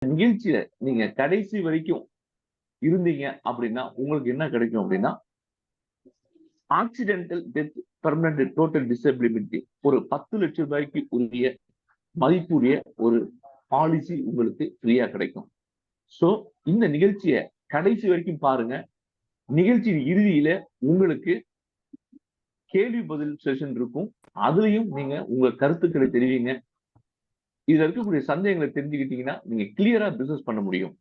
நிகழ்ச்சியில நீங்க கடைசி வரைக்கும் இருந்தீங்க அப்படின்னா உங்களுக்கு என்ன கிடைக்கும் அப்படின்னா accidental death permanent total disability ஒரு 10 லட்சம் ரூபாய்க்கு உரிய மதிப்புடைய ஒரு பாலிசி உங்களுக்கு ஃப்ரீயா கிடைக்கும். சோ இந்த நிகழ்ச்சியை கடைசி வரைக்கும் பாருங்க. நிகழ்ச்சியின் இறுதியில உங்களுக்கு கேள்வி பதில் செஷன் இருக்கும். அதுலயும் நீங்க உங்க கருத்துக்களை தெரிவிங்க. இதுல இருக்கக்கூடிய சந்தேகங்களை தெரிஞ்சுக்கிட்டீங்கன்னா நீங்க கிளியரா பிசினஸ் பண்ண முடியும்.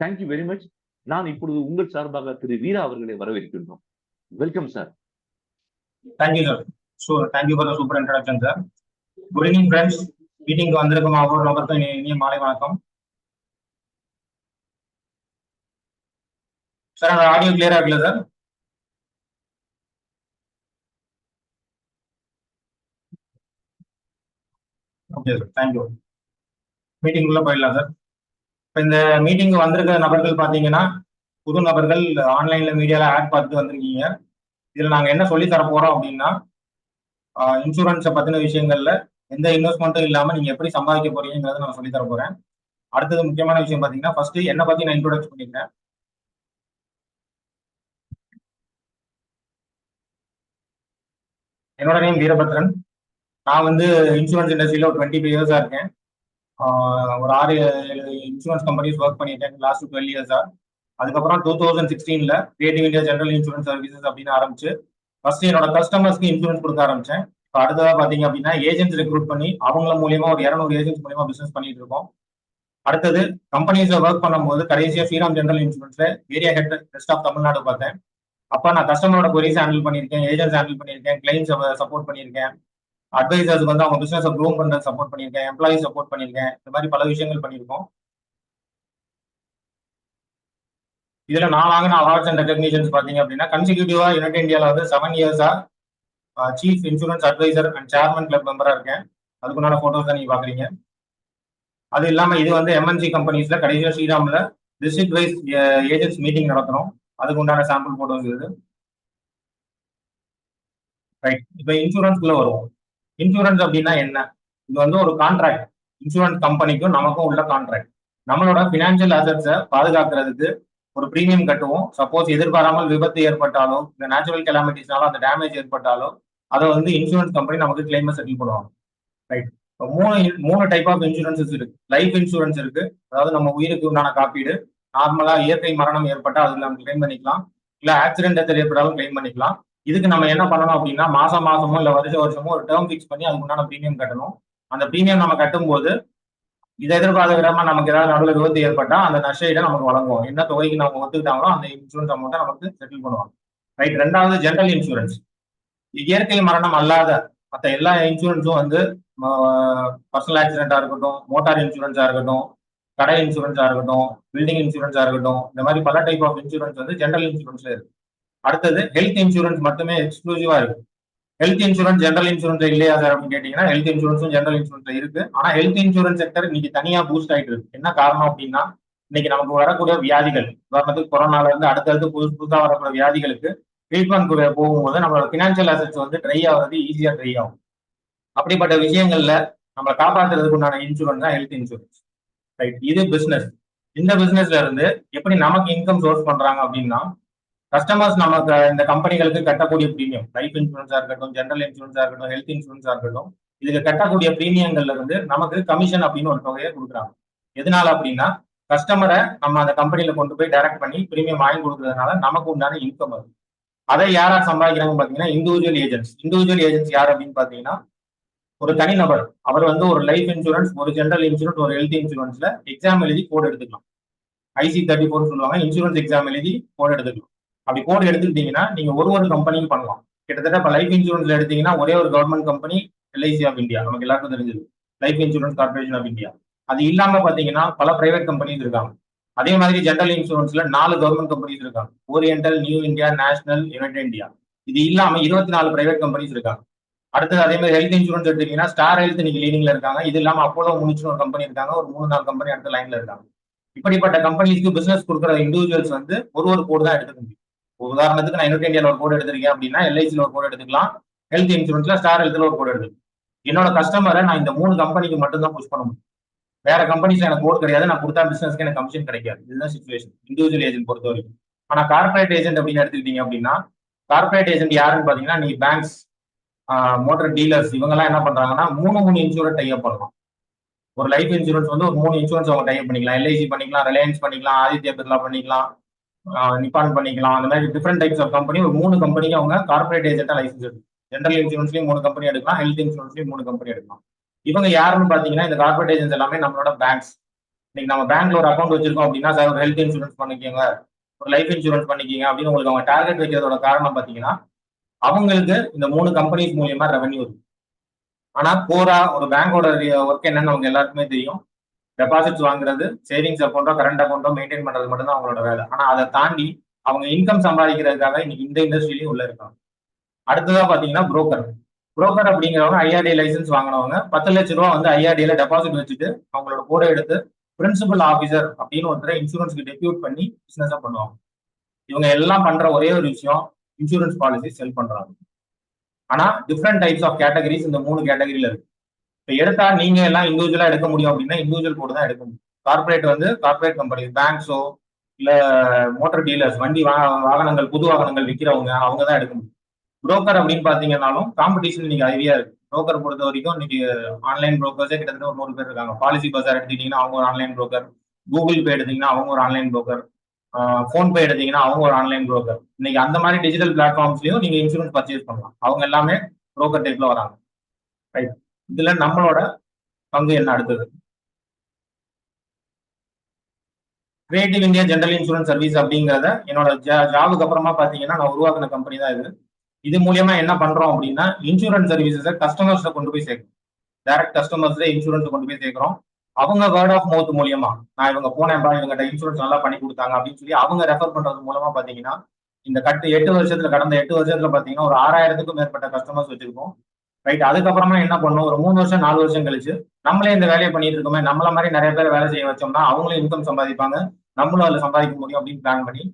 Thank you very much. நான் இப்பொழுது உங்கள் சார்பாக திரு வீரா அவர்களை வரவேற்கின்றோம். Welcome sir. Thank you, sir. So, thank you for the super introduction, sir. Good evening, friends. Meeting வந்திருக்கும் ஒவ்வொரு நபருக்கும் இனிய மாலை வணக்கம். சார், அந்த ஆடியோ கிளியரா இருக்குல்ல sir? Okay sir, thank you. Meeting உள்ள போயிடலாம் சார். இப்போ இந்த மீட்டிங் வந்திருக்கிற நபர்கள் பார்த்தீங்கன்னா புது நபர்கள் ஆன்லைன்ல மீடியால ஆட் பார்த்துட்டு வந்திருக்கீங்க. இதுல நாங்க என்ன சொல்லி தர போறோம் அப்படின்னா இன்சூரன்ஸை பத்தின விஷயங்கள்ல எந்த இன்வெஸ்ட்மெண்ட்டும் இல்லாம நீங்க எப்படி சம்பாதிக்க போறீங்கிறத நான் சொல்லி தர போறேன். அடுத்தது முக்கியமான விஷயம் பாத்தீங்கன்னா ஃபர்ஸ்ட் என்ன பத்தி நான் இன்ட்ரோடக்ஷன் பண்ணிக்கிறேன். என்னோட நேம் வீரபத்ரன். நான் வந்து இன்சூரன்ஸ் இண்டஸ்ட்ரியில ஒரு 25 இயர்ஸா இருக்கேன். ஒரு 6-7 இன்சூரன்ஸ் கம்பெனிஸ் ஒர்க் பண்ணியிருக்கேன் லாஸ்ட் 12 இயர்ஸா. அதுக்கப்புறம் 2016ல creative India general insurance services அப்படின்னு ஆரம்பிச்சு ஃபர்ஸ்ட் என்னோட கஸ்டமர்ஸ்க்கு இன்சூரன்ஸ் கொடுக்க ஆரம்பிச்சேன். இப்போ அடுத்ததா பாத்தீங்க அப்படின்னா ஏஜென்ட்ஸ் ரெக்ரூட் பண்ணி அவங்கள மூலியமா ஒரு 200 ஏஜென்ட்ஸ் மூலியமா பிசினஸ் பண்ணிட்டு இருக்கோம். அடுத்தது கம்பெனிஸ்ல ஒர்க் பண்ணும்போது கடைசியா ஸ்ரீராம் ஜெனரல் இன்சூரன்ஸ்ல area head rest of Tamil Nadu பார்த்தேன். அப்ப நான் கஸ்டமரோட கொரிஸ் ஹேண்டில் பண்ணியிருக்கேன், ஏஜென்ட்ஸ் ஹேண்டில் பண்ணியிருக்கேன், கிளைண்ட்ஸ் சப்போர்ட் பண்ணியிருக்கேன், அட்வைசர்ஸ் வந்து அவங்க பிசினஸ் க்ரோம் பண்ற சப்போர்ட் பண்ணியிருக்கேன், எம்ப்ளாயிஸ் சப்போர்ட் பண்ணியிருக்கேன். இந்த மாதிரி பல விஷயங்கள் பண்ணியிருக்கோம். இதுல நான் வாங்கின அவார்ட்ஸ் அண்ட் ரெகக்னிஷன்ஸ் பாத்தீங்க அப்படின்னா கன்சிக்யூட்டிவா யுனைடெட் இந்தியால வந்து 7 இயர்ஸா chief insurance advisor and chairman club மெம்பரா இருக்கேன். அதுக்குண்டான போட்டோஸ் தான் நீங்க பாக்குறீங்க. அது இல்லாம இது வந்து எம்என்சி கம்பெனிஸ்ல கடைசியா ஸ்ரீராம்ல டிஸ்ட்ரிக்ட் வைஸ் ஏஜென்ட்ஸ் மீட்டிங் நடத்துறோம். அதுக்கு உண்டான சாம்பிள் போட்டோஸ் இது. ரைட், இப்ப இன்சூரன்ஸ்குள்ள வருவோம். இன்சூரன்ஸ் அப்படின்னா என்ன? இது வந்து ஒரு கான்ட்ராக்ட். இன்சூரன்ஸ் கம்பெனிக்கும் நமக்கும் உள்ள கான்ட்ராக்ட். நம்மளோட பினான்சியல் அசட்ஸை பாதுகாக்கிறதுக்கு ஒரு பிரீமியம் கட்டுவோம். சப்போஸ் எதிர்பாராமல் விபத்து ஏற்பட்டாலோ இந்த நேச்சுரல் கெலாமிட்டிஸ்னாலும் அந்த டேமேஜ் ஏற்பட்டாலோ அதை வந்து இன்சூரன்ஸ் கம்பெனி நமக்கு கிளைமை செட்டில் பண்ணுவாங்க. ரைட், மூணு டைப் ஆஃப் இன்சூரன்சஸ் இருக்கு. லைஃப் இன்சூரன்ஸ் இருக்கு, அதாவது நம்ம உயிருக்கு உண்டான காப்பீடு. நார்மலா இயற்கை மரணம் ஏற்பட்டா அதுல நம்ம கிளைம் பண்ணிக்கலாம், இல்ல ஆக்சிடென்ட் டெத் ஏற்பட்டாலும் கிளைம் பண்ணிக்கலாம். இதுக்கு நம்ம என்ன பண்ணணும் அப்படின்னா மாசமோ இல்ல வருஷமோ ஒரு டேர்ம் ஃபிக்ஸ் பண்ணி அதுக்கு உண்டான பிரீமியம் கட்டணும். அந்த பிரீமியம் நம்ம கட்டும்போது இதை எதிர்பார்த்த விடாம நமக்கு ஏதாவது நடுவில் விபத்து ஏற்பட்டா அந்த நஷ்டஈடை நமக்கு வழங்குவோம். என்ன தொகைக்கு நம்ம ஒத்துக்கிட்டாங்களோ அந்த இன்சூரன்ஸ் அமௌண்ட்டை நமக்கு செட்டில் பண்ணுவாங்க. ரைட், ரெண்டாவது ஜெனரல் இன்சூரன்ஸ். இயற்கை மரணம் அல்லாத மற்ற எல்லா இன்சூரன்ஸும் வந்து பர்சனல் ஆக்சிடென்டா இருக்கட்டும், மோட்டார் இன்சூரன்ஸா இருக்கட்டும், கடை இன்சூரன்ஸா இருக்கட்டும், பில்டிங் இன்சூரன்ஸா இருக்கட்டும், இந்த மாதிரி பல டைப் ஆஃப் இன்சூரன்ஸ் வந்து ஜெனரல் இன்சூரன்ஸ்ல இருக்கு. அடுத்தது ஹெல்த் இன்சூரன்ஸ் மட்டுமே எக்ஸ்க்ளூசிவா இருக்கு. ஹெல்த் இன்சூரன்ஸ் ஜெனரல் இன்சூரன்ஸ் இல்லையா சார் அப்படின்னு கேட்டீங்கன்னா ஹெல்த் இன்சூரன்ஸும் ஜெனரல் இன்சூரன்ஸ்ல இருக்கு. ஆனா ஹெல்த் இன்சூரன்ஸ் செக்டர் இன்னைக்கு தனியா பூஸ்ட் ஆயிட்டு இருக்கு. என்ன காரணம் அப்படின்னா இன்னைக்கு நமக்கு வரக்கூடிய வியாதிகள், உதாரணத்துக்கு கொரோனால இருந்து அடுத்தடுத்து புதுசா வரக்கூடிய வியாதிகளுக்கு ட்ரீட்மெண்ட் போகும்போது நம்மளோட பினான்சியல் அசெட்ஸ் வந்து ட்ரை ஆகுறது ஈஸியா ட்ரை ஆகும். அப்படிப்பட்ட விஷயங்கள்ல நம்ம காப்பாற்றுறதுக்கு உண்டான இன்சூரன்ஸ் தான் ஹெல்த் இன்சூரன்ஸ். ரைட், இது பிசினஸ். இந்த பிசினஸ்ல இருந்து எப்படி நமக்கு இன்கம் சோர்ஸ் பண்றாங்க அப்படின்னா கஸ்டமர்ஸ் நமக்கு இந்த கம்பெனிகளுக்கு கட்டக்கூடிய பிரீமியம், லைஃப் இன்சூரன்ஸா இருக்கட்டும், ஜெனரல் இன்சூரன்ஸா இருக்கட்டும், ஹெல்த் இன்சூரன்ஸா இருக்கட்டும், இதுக்கு கட்டக்கூடிய பிரீமியங்கள்ல இருந்து நமக்கு கமிஷன் அப்படின்னு ஒரு தொகையை கொடுக்குறாங்க. எதனால அப்படின்னா கஸ்டமரை நம்ம அந்த கம்பெனியில கொண்டு போய் டைரக்ட் பண்ணி பிரீமியம் வாங்கி கொடுக்கறதுனால நமக்கு உண்டான இன்கம் அது. அதை யாரா சம்பாதிக்கிறாங்க பாத்தீங்கன்னா இண்டிவிஜுவல் ஏஜென்ட்ஸ். இண்டிவிஜுவல் ஏஜென்ட்ஸ் யார் அப்படின்னு பாத்தீங்கன்னா ஒரு தனிநபர். அவர் வந்து ஒரு லைஃப் இன்சூரன்ஸ், ஒரு ஜெனரல் இன்சூரன்ஸ், ஒரு ஹெல்த் இன்சூரன்ஸ்ல எக்ஸாம் எழுதி கோட் எடுத்துக்கலாம். IC34 சொல்லுவாங்க, இன்சூரன்ஸ் எக்ஸாம் எழுதி கோட் எடுத்துக்கலாம். அப்படி கோட் எடுத்துக்கிட்டீங்கன்னா நீங்க ஒரு கம்பெனியும் பண்ணலாம். கிட்டத்தட்ட இப்ப லைஃப் இன்சூரன்ஸ்ல எடுத்தீங்கன்னா ஒரே ஒரு government company LIC of India, நமக்கு எல்லாருக்கும் தெரிஞ்சது life insurance corporation of India. அது இல்லாம பாத்தீங்கன்னா பல பிரைவேட் கம்பெனிஸ் இருக்காங்க. அதே மாதிரி ஜெனரல் இன்சூரன்ஸ்ல 4 கவர்மெண்ட் கம்பெனிஸ் இருக்காங்க. Oriental, New India, National, United India. இது இல்லாம 24 பிரைவேட் கம்பெனிஸ் இருக்காங்க. அடுத்தது அதே மாதிரி ஹெல்த் இன்சூரன்ஸ் எடுத்தீங்கன்னா ஸ்டார் ஹெல்த் இன்னைக்கு லீடிங்ல இருக்காங்க. இது இல்லாம அப்போலோ முனிச்சுன்னு ஒரு கம்பெனி இருக்காங்க. ஒரு 3-4 கம்பெனி அடுத்த லைன்ல இருக்காங்க. இப்படிப்பட்ட கம்பெனிஸ்க்கு பிசினஸ் கொடுக்குற இண்டிவிஜுவல்ஸ் வந்து ஒரு கோடு தான் எடுத்துக்க முடியும். உதாரணத்துக்கு நான் யுனைடெட் இந்தியாவில் ஒரு கோடு எடுத்திருக்கேன் அப்படின்னா LICல ஒரு கோடு எடுத்துக்கலாம், ஹெல்த் இன்சூரன்ஸ்ல ஸ்டார் ஹெல்த்ல ஒரு கோடு எடுத்துக்கலாம். என்னோட கஸ்டமரை நான் இந்த 3 கம்பெனிக்கு மட்டும் தான் புஷ் பண்ண முடியும். வேற கம்பெனிஸ்ல எனக்கு கோட் கிடையாது, நான் கொடுத்தா பிசினஸ்க்கு எனக்கு கமிஷன் கிடைக்காது. இதுதான் சிச்சுவேஷன் இண்டிவிஜுவல் ஏஜென்ட் பொறுத்த வரைக்கும். ஆனா கார்பரேட் ஏஜென்ட் அப்படின்னு எடுத்துக்கிட்டீங்க அப்படின்னா, கார்பரேட் ஏஜென்ட் யாருன்னு பாத்தீங்கன்னா, நீங்க பேங்க்ஸ், மோட்டார் டீலர்ஸ் இவங்க எல்லாம் என்ன பண்றாங்கன்னா 3 இன்சூரன்ஸ் டைப் பண்ணலாம். ஒரு லைஃப் இன்சூரன்ஸ் வந்து ஒரு 3 இன்சூரன்ஸ் அவங்க டைப் பண்ணிக்கலாம். எல்ஐசி பண்ணிக்கலாம், ரிலையன்ஸ் பண்ணிக்கலாம், ஆதித்யா பிர்லா பண்ணிக்கலாம், நிப்பான் பண்ணிக்கலாம். அந்த மாதிரி டிஃப்ரெண்ட் டைப்ஸ் ஆஃப் கம்பெனி ஒரு 3 கம்பெனிக்கு அவங்க கார்பரேட் ஏஜென்ட்டா லைசன்ஸ் எடுக்கும். ஜெனரல் இன்சூரன்ஸ்லயும் 3 கம்பெனி எடுக்கலாம், ஹெல்த் இன்சூரன்ஸ்லயும் 3 கம்பெனி எடுக்கலாம். இவங்க யாருன்னு பாத்தீங்கன்னா, இந்த கார்பரேட் ஏஜென்ட்ஸ் எல்லாமே நம்மளோட பேங்க்ஸ். இன்னைக்கு நம்ம பேங்க்ல ஒரு அக்கௌண்ட் வச்சிருக்கோம் அப்படின்னா, சார் ஒரு ஹெல்த் இன்சூரன்ஸ் பண்ணிக்கோங்க, ஒரு லைஃப் இன்சூரன்ஸ் பண்ணிக்கோங்க அப்படின்னு உங்களுக்கு அவங்க டார்கெட் வைக்கிறதோட காரணம் பாத்தீங்கன்னா, அவங்களுக்கு இந்த 3 கம்பெனிஸ் மூலியமா ரெவன்யூ இருக்கு. ஆனா கோரா ஒரு பேங்கோட ஒர்க் என்னன்னு அவங்க எல்லாருக்குமே தெரியும். டெபாசிட்ஸ் வாங்குறது, சேவிங்ஸ் அக்கௌண்ட்டோ கரண்ட் அக்கௌண்ட்டோ மெயின்டைன் பண்றது மட்டும் தான் அவங்களோட வேலை. ஆனா அதை தாண்டி அவங்க இன்கம் சம்பாதிக்கிறதுக்காக இன்னைக்கு இந்த இண்டஸ்ட்ரியிலையும் உள்ள இருக்காங்க. அடுத்ததா பாத்தீங்கன்னா புரோக்கர். புரோக்கர் அப்படிங்கிறவங்க ஐஆர்டி லைசன்ஸ் வாங்கினவங்க 10 லட்சம் ரூபா வந்து ஐஆர்டியில டெபாசிட் வச்சுட்டு அவங்களோட கூட எடுத்து பிரின்சிபல் ஆபீசர் அப்படின்னு ஒருத்தரை இன்சூரன்ஸ்க்கு டெபியூட் பண்ணி பிசினஸா பண்ணுவாங்க. இவங்க எல்லாம் பண்ற ஒரே ஒரு விஷயம் இன்சூரன்ஸ் பாலிசி செல் பண்றாங்க. ஆனா டிஃப்ரெண்ட் டைப்ஸ் ஆஃப் கேட்டகரிஸ் இந்த 3 கேட்டகரியில இருக்கு. இப்ப எடுத்தா நீங்க எல்லாம் இண்டிவிஜுவலா எடுக்க முடியும் அப்படின்னா இண்டிவிஜுவல் கோடு தான் எடுக்க முடியும். கார்பரேட் வந்து கார்பரேட் கம்பெனி, பேங்க்ஸோ இல்ல மோட்டார் டீலர்ஸ், வண்டி வாகனங்கள் புது வாகனங்கள் விற்கிறவங்க அவங்க தான் எடுக்க முடியும். புரோக்கர் அப்படின்னு பாத்தீங்கன்னாலும் காம்படிஷன் இன்னைக்கு ஹெவியா இருக்கு. புரோக்கர் பொறுத்த வரைக்கும் இன்னைக்கு ஆன்லைன் புரோக்கர்ஸே கிட்டத்தட்ட ஒரு 100 பேர் இருக்காங்க. பாலிசி பஜார் எடுத்துக்கிட்டீங்கன்னா அவங்க ஒரு ஆன்லைன் புரோக்கர், கூகுள் பே எடுத்தீங்கன்னா அவங்க ஒரு ஆன்லைன் புரோக்கர், போன்பே எடுத்தீங்கன்னா அவங்க ஒரு ஆன்லைன் புரோக்கர். இன்னைக்கு அந்த மாதிரி டிஜிட்டல் பிளாட்ஃபார்ம்ஸ்லயும் நீங்க இன்சூரன்ஸ் பர்ச்சேஸ் பண்ணலாம். அவங்க எல்லாமே புரோக்கர் டைப்ல வராங்க. ரைட். இதுல நம்மளோட பங்கு என்ன அடுத்தது? Creative India general insurance service அப்படிங்கிறத என்னோட ஜாபுக்கு அப்புறமா பாத்தீங்கன்னா நான் உருவாக்குன கம்பெனி தான் இது. இது மூலியமா என்ன பண்றோம் அப்படின்னா இன்சூரன்ஸ் சர்வீசஸை கஸ்டமர்ஸ் கொண்டு போய் சேர்க்கணும். டைரக்ட் கஸ்டமர்ஸ் இன்சூரன்ஸ் கொண்டு போய் சேர்க்கிறோம். அவங்க வேர்ட் ஆஃப் மவுத் மூலியமா நான் இவங்க போனேன்பா இவங்க இன்சூரன்ஸ் நல்லா பண்ணி கொடுத்தாங்க அப்படின்னு சொல்லி அவங்க ரெஃபர் பண்றது மூலமா பாத்தீங்கன்னா இந்த 8 வருஷத்துல கடந்த 8 வருஷத்துல பாத்தீங்கன்னா ஒரு 6000க்கும் மேற்பட்ட கஸ்டமர்ஸ் வச்சிருக்கோம். ரைட். அதுக்கப்புறமா என்ன பண்ணும், ஒரு 3 வருஷம் 4 வருஷம் கழிச்சு நம்மளே இந்த வேலையை பண்ணிட்டு இருக்கோமே, நம்மள மாதிரி நிறைய பேர் வேலை செய்ய வச்சோம்னா அவங்களும் இன்கம் சம்பாதிப்பாங்க, நம்மளும் அதுல சம்பாதிக்க முடியும் அப்படின்னு பிளான் பண்ணி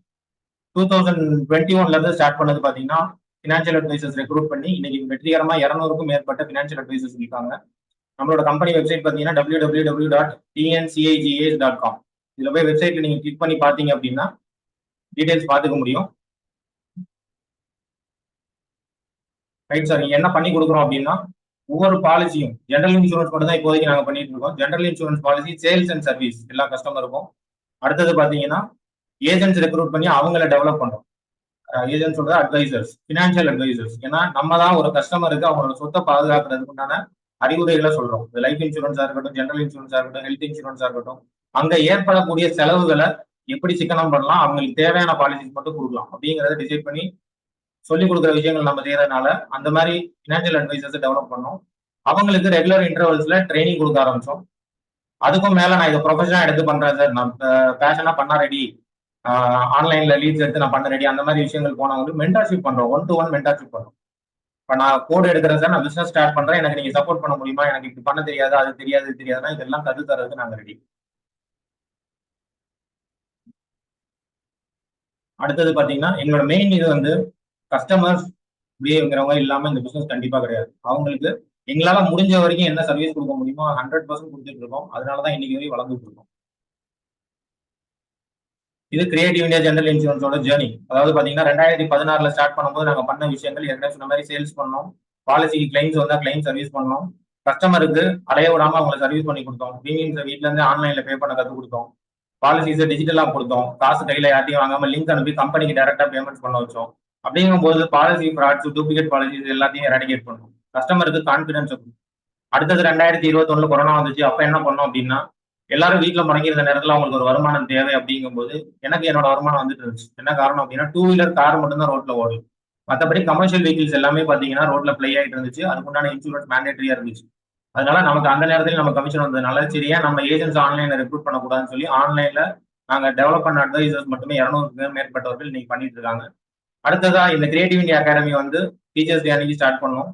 2021ல இருந்து ஸ்டார்ட் பண்ணது பாத்தீங்கன்னா பினான்சியல் அட்வைசர்ஸ் ரெக்ரூட் பண்ணி இன்னைக்கு வெற்றிகரமா 200க்கும் மேற்பட்ட பினான்சியல் அட்வைசர்ஸ் இருக்காங்க. நம்மளோட கம்பெனி வெப்சைட் பாத்தீங்கன்னா www.tncigas.com. இதுல போய் வெப்சைட்ல நீங்க கிளிக் பண்ணி பாத்தீங்க அப்படின்னா டீடைல்ஸ் பாத்துக்க முடியும். Right sir. நீங்க என்ன பண்ணி கொடுக்குறோம் அப்படின்னா ஒவ்வொரு பாலிசியும் ஜெனரல் இன்சூரன்ஸ் மட்டும் தான் இப்போதைக்கு நாங்க பண்ணிட்டு இருக்கோம். General insurance policy, sales and service எல்லா கஸ்டமருக்கும். அடுத்தது பாத்தீங்கன்னா ஏஜென்ட்ஸ் ரெக்ரூட் பண்ணி அவங்கள டெவலப் பண்றோம். ஏஜென்ட்ஸ் சொல்றது அட்வைசர்ஸ், பினான்சியல் அட்வைசர்ஸ். ஏன்னா நம்ம தான் ஒரு கஸ்டமருக்கு அவங்களோட சொத்தை பாதுகாக்கிறதுக்கு உண்டான அறிவுரைகளை சொல்றோம். லைஃப் இன்சூரன்ஸா இருக்கட்டும், ஜெனரல் இன்சூரன்ஸா இருக்கட்டும், ஹெல்த் இன்சூரன்ஸா இருக்கட்டும், அங்க ஏற்படக்கூடிய செலவுகளை எப்படி சிக்கனம் பண்ணலாம், அவங்களுக்கு தேவையான பாலிசிஸ் மட்டும் கொடுக்கலாம் அப்படிங்கிறத டிசைட் பண்ணி சொல்லிக் கொடுக்குற விஷயங்கள் நம்ம செய்யறதுனால அந்த மாதிரி பினான்சியல் அட்வைசர்ஸ் டெவலப் பண்ணோம். அவங்களுக்கு ரெகுலர் இன்டர்வல்ஸ்ல ட்ரைனிங் கொடுக்க ஆரம்பிச்சோம். அதுக்கும் மேல நான் இதை ப்ரொஃபஷனா எடுத்து பண்றேன் சார், நான் பேஷனா பண்ண ரெடி, ஆன்லைன்ல லீட்ஸ் எடுத்து நான் பண்ண ரெடி, அந்த மாதிரி விஷயங்கள் போனவங்களுக்கு மென்டர்ஷிப் பண்றோம். 1-to-1 மென்டர்ஷிப் பண்றோம். இப்ப நான் கோட் எடுக்கிறேன் சார், நான் பிசினஸ் ஸ்டார்ட் பண்றேன், எனக்கு நீங்க சப்போர்ட் பண்ண முடியுமா, எனக்கு இப்படி பண்ண தெரியாது, அது தெரியாது, இது தெரியாதுன்னா இதெல்லாம் கத்து தரதுக்கு நாங்க ரெடி. அடுத்தது பாத்தீங்கன்னா எங்களோட மெயின் இது வந்து கஸ்டமர்ஸ் இப்படிங்கிறவங்க இல்லாம இந்த பிசினஸ் கண்டிப்பா கிடையாது. அவங்களுக்கு எங்களால முடிஞ்ச வரைக்கும் என்ன சர்வீஸ் கொடுக்க முடியுமோ 100% கொடுத்துட்டு இருக்கோம். அதனாலதான் இன்னைக்கு வரைக்கும் வளர்ந்துட்டு இருக்கோம். இது கிரியேட்டிவ் இந்தியா ஜெனரல் இன்சூரன்ஸோட ஜேர்னி. அதாவது பாத்தீங்கன்னா 2016ல ஸ்டார்ட் பண்ணும்போது நாங்க பண்ண விஷயங்கள் ஏற்கனவே சொன்ன மாதிரி சேல்ஸ் பண்ணோம், பாலிசி கிளைம்ஸ் வந்தா கிளைம் சர்வீஸ் பண்ணோம், கஸ்டமருக்கு அலைய விடாம அவங்களை சர்வீஸ் பண்ணி கொடுத்தோம், பிரீமியம்ஸை வீட்ல இருந்து ஆன்லைன்ல பே பண்ண கற்றுக் கொடுத்தோம், பாலிசிஸை டிஜிட்டலா கொடுத்தோம், காசு கையில யார்ட்டையும் வாங்காம லிங்க் அனுப்பி கம்பெனிக்கு டைரக்டா பேமெண்ட்ஸ் பண்ண வச்சோம். அப்படிங்கும்போது பாலிசி ஃப்ராட்ஸ், டூப்ளிகேட் பாலிசிஸ் எல்லாத்தையும் எராடிகேட் பண்ணோம், கஸ்டமருக்கு கான்பிடன்ஸ். அடுத்தது 2021ல கொரோனா வந்துச்சு. அப்ப என்ன பண்ணோம் அப்படின்னா எல்லாரும் வீட்டுல முடங்கி இருந்த நேரத்துல அவங்களுக்கு ஒரு வருமானம் தேவை அப்படிங்கும்போது எனக்கு என்னோட வருமானம் வந்துட்டு இருந்துச்சு. என்ன காரணம் அப்படின்னா 2 வீலர் கார் மட்டும் தான் ரோட்ல ஓடும், மற்றபடி கமர்ஷியல் வெஹிக்கிள்ஸ் எல்லாமே பாத்தீங்கன்னா ரோட்ல பிளே ஆயிட்டு இருந்துச்சு. அதுக்குண்டான இன்சூரன்ஸ் மேண்டேட்டரியா இருந்துச்சு. அதனால நமக்கு அந்த நேரத்துல நம்ம கமிஷன் வந்ததுனால சரியா நம்ம ஏஜென்ட்ஸ் ஆன்லைன்ல ரெக்ரூட் பண்ணக்கூடாதுன்னு சொல்லி ஆன்லைன்ல நாங்க டெவலப் பண்ண அட்வைசர்ஸ் மட்டுமே 200 மேற்பட்டவர்கள் இன்னைக்கு பண்ணிட்டு இருக்காங்க. அடுத்ததா இந்த கிரியேட்டிவ் இந்தியா அகாடமி வந்து டீச்சர்ஸ் டே அன்னைக்கு ஸ்டார்ட் பண்ணோம்.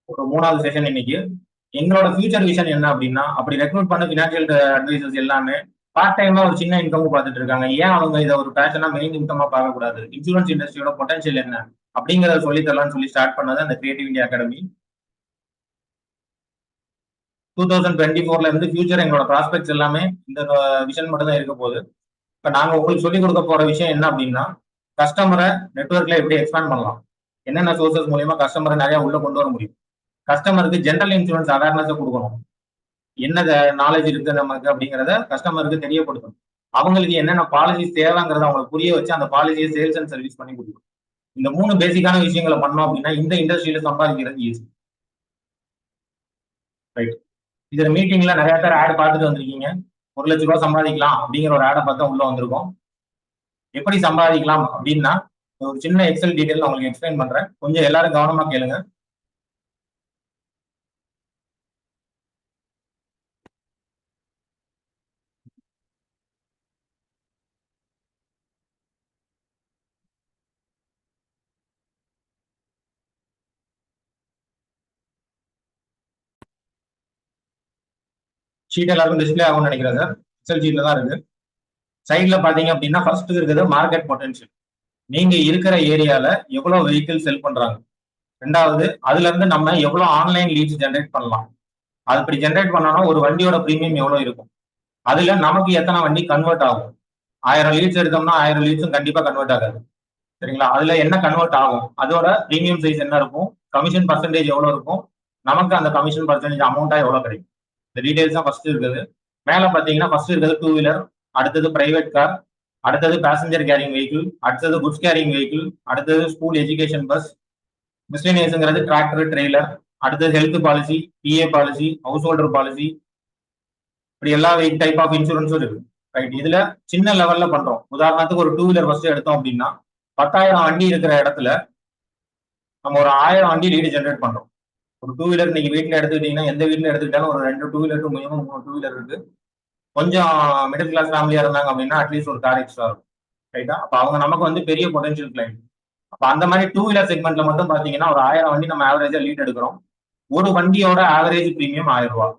ஒரு 3வது செஷன் இன்னைக்கு. எங்களோட ஃபியூச்சர் விஷன் என்ன அப்படின்னா அப்படி ரெக்ரூட் பண்ண பினான்சியல் அட்வைசர்ஸ் எல்லாமே பார்ட் டைமா ஒரு சின்ன இன்கம் பார்த்துட்டு இருக்காங்க. ஏன் அவங்க இதை ஒரு பேஷனா மெயின் இன்கமா பார்க்க கூடாது, இன்சூரன்ஸ் இண்டஸ்ட்ரியோட பொட்டன்ஷியல் என்ன அப்படிங்கறத சொல்லி தரலாம்னு சொல்லி ஸ்டார்ட் பண்ணது அந்த கிரியேட்டிவ் இந்தியா அகாடமி. 2024ல இருந்து ஃபியூச்சர் எங்களோட ப்ராஸ்பெக்ட்ஸ் எல்லாமே இந்த விஷன் மட்டும் தான் இருக்க போகுது. இப்ப நாங்க உங்களுக்கு சொல்லிக் கொடுக்க போற விஷயம் என்ன அப்படின்னா, கஸ்டமரை நெட்வொர்க்ல எப்படி எக்ஸ்பேண்ட் பண்ணலாம், என்னென்ன சோர்சஸ் மூலியமா கஸ்டமரை நிறைய உள்ள கொண்டு வர முடியும், கஸ்டமருக்கு ஜென்ரல் இன்சூரன்ஸ் அவேர்னஸ் கொடுக்கணும், என்ன நாலேஜ் இருக்கு நமக்கு அப்படிங்கிறத கஸ்டமருக்கு தெரியப்படுத்தணும், அவங்களுக்கு என்னென்ன பாலிசிஸ் தேவைங்கிறத அவங்களுக்கு புரிய வச்சு அந்த பாலிசியை சேல்ஸ் அண்ட் சர்வீஸ் பண்ணி கொடுக்கணும். இந்த 3 பேசிக்கான விஷயங்களை பண்ணோம் அப்படின்னா இந்த இண்டஸ்ட்ரியில சம்பாதிக்கிறது ஈஸி. ரைட். இதுல மீட்டிங்ல நிறைய பேர் ஆட் பார்த்துட்டு வந்திருக்கீங்க. 1 லட்சம் ரூபாய் சம்பாதிக்கலாம் அப்படிங்கிற ஒரு ஆடை பார்த்தா உள்ள வந்திருக்கோம். எப்படி சம்பாதிக்கலாம் அப்படின்னா ஒரு சின்ன எக்ஸல் டீடைல் உங்களுக்கு எக்ஸ்பிளைன் பண்றேன், கொஞ்சம் எல்லாரும் கவனமா கேளுங்க. ஷீட் எல்லாருக்கும் டிஸ்பிளே ஆகும்னு நினைக்கிறேன் சார். எக்ஸல் ஷீட்ல தான் இருக்கு. சைட்ல பாத்தீங்க அப்படின்னா ஃபர்ஸ்ட் இருக்குது மார்க்கெட் பொட்டன்ஷியல். நீங்க இருக்கிற ஏரியால எவ்வளவு வெஹிக்கிள் செல் பண்றாங்க, ரெண்டாவது அதுல இருந்து நம்ம எவ்வளவு ஆன்லைன் லீட்ஸ் ஜென்ரேட் பண்ணலாம், அது இப்படி ஜென்ரேட் பண்ணோம்னா ஒரு வண்டியோட பிரீமியம் எவ்வளவு இருக்கும், அதுல நமக்கு எத்தனை வண்டி கன்வெர்ட் ஆகும். 1000 லீட்ஸ் எடுத்தோம்னா 1000 லீட்ஸும் கண்டிப்பா கன்வெர்ட் ஆகாது. சரிங்களா, அதுல என்ன கன்வெர்ட் ஆகும், அதோட பிரீமியம் சைஸ் என்ன இருக்கும், கமிஷன் பர்சன்டேஜ் எவ்வளவு இருக்கும், நமக்கு அந்த கமிஷன் பர்சன்டேஜ் அமௌண்டா எவ்வளவு கிடைக்கும், இந்த டீடைல்ஸ் தான் ஃபர்ஸ்ட் இருக்குது. மேல பாத்தீங்கன்னா ஃபர்ஸ்ட் இருக்கிறது 2 வீலர், அடுத்தது பிரைவேட் கார், அடுத்தது பேசஞ்சர் கேரிங் வெஹிக்கிள், அடுத்தது குட்ஸ் கேரிங் வெஹிக்கிள், அடுத்தது ஸ்கூல் எஜுகேஷன் பஸ், மிஸ்லேனியஸ்ங்கிறது டிராக்டர் ட்ரெய்லர், அடுத்தது health policy, PA policy, house holder policy, இப்படி எல்லா டைப் ஆஃப் இன்சூரன்ஸும் இருக்கு. ரைட். இதுல சின்ன லெவல்ல பண்றோம். உதாரணத்துக்கு ஒரு 2 வீலர் ஃபர்ஸ்ட் எடுத்தோம் அப்படின்னா 10,000 வண்டி இருக்கிற இடத்துல நம்ம ஒரு 1000 வண்டி லீடு ஜென்ரேட் பண்றோம். ஒரு 2 வீலர் நீங்க வீட்டுல எடுத்துக்கிட்டீங்கன்னா எந்த வீட்டுல எடுத்துக்கிட்டாலும் ஒரு 2 2 வீலர் மினிமம் 3 2 வீலர் இருக்கு. கொஞ்சம் மிடில் கிளாஸ் ஃபேமிலியா இருந்தாங்க அப்படின்னா அட்லீஸ்ட் ஒரு கார் எக்ஸ்ட்ரா இருக்கும். ரைட்டா, அப்ப அவங்க நமக்கு வந்து பெரிய பொட்டன்ஷியல் கிளைண்ட். அப்ப அந்த மாதிரி 2 வீலர் செக்மெண்ட்ல மட்டும் பாத்தீங்கன்னா ஒரு 1000 வண்டி நம்ம ஆவரேஜா லீட் எடுக்கிறோம். ஒரு வண்டியோட ஆவரேஜ் பிரீமியம் 1000 ரூபாய்.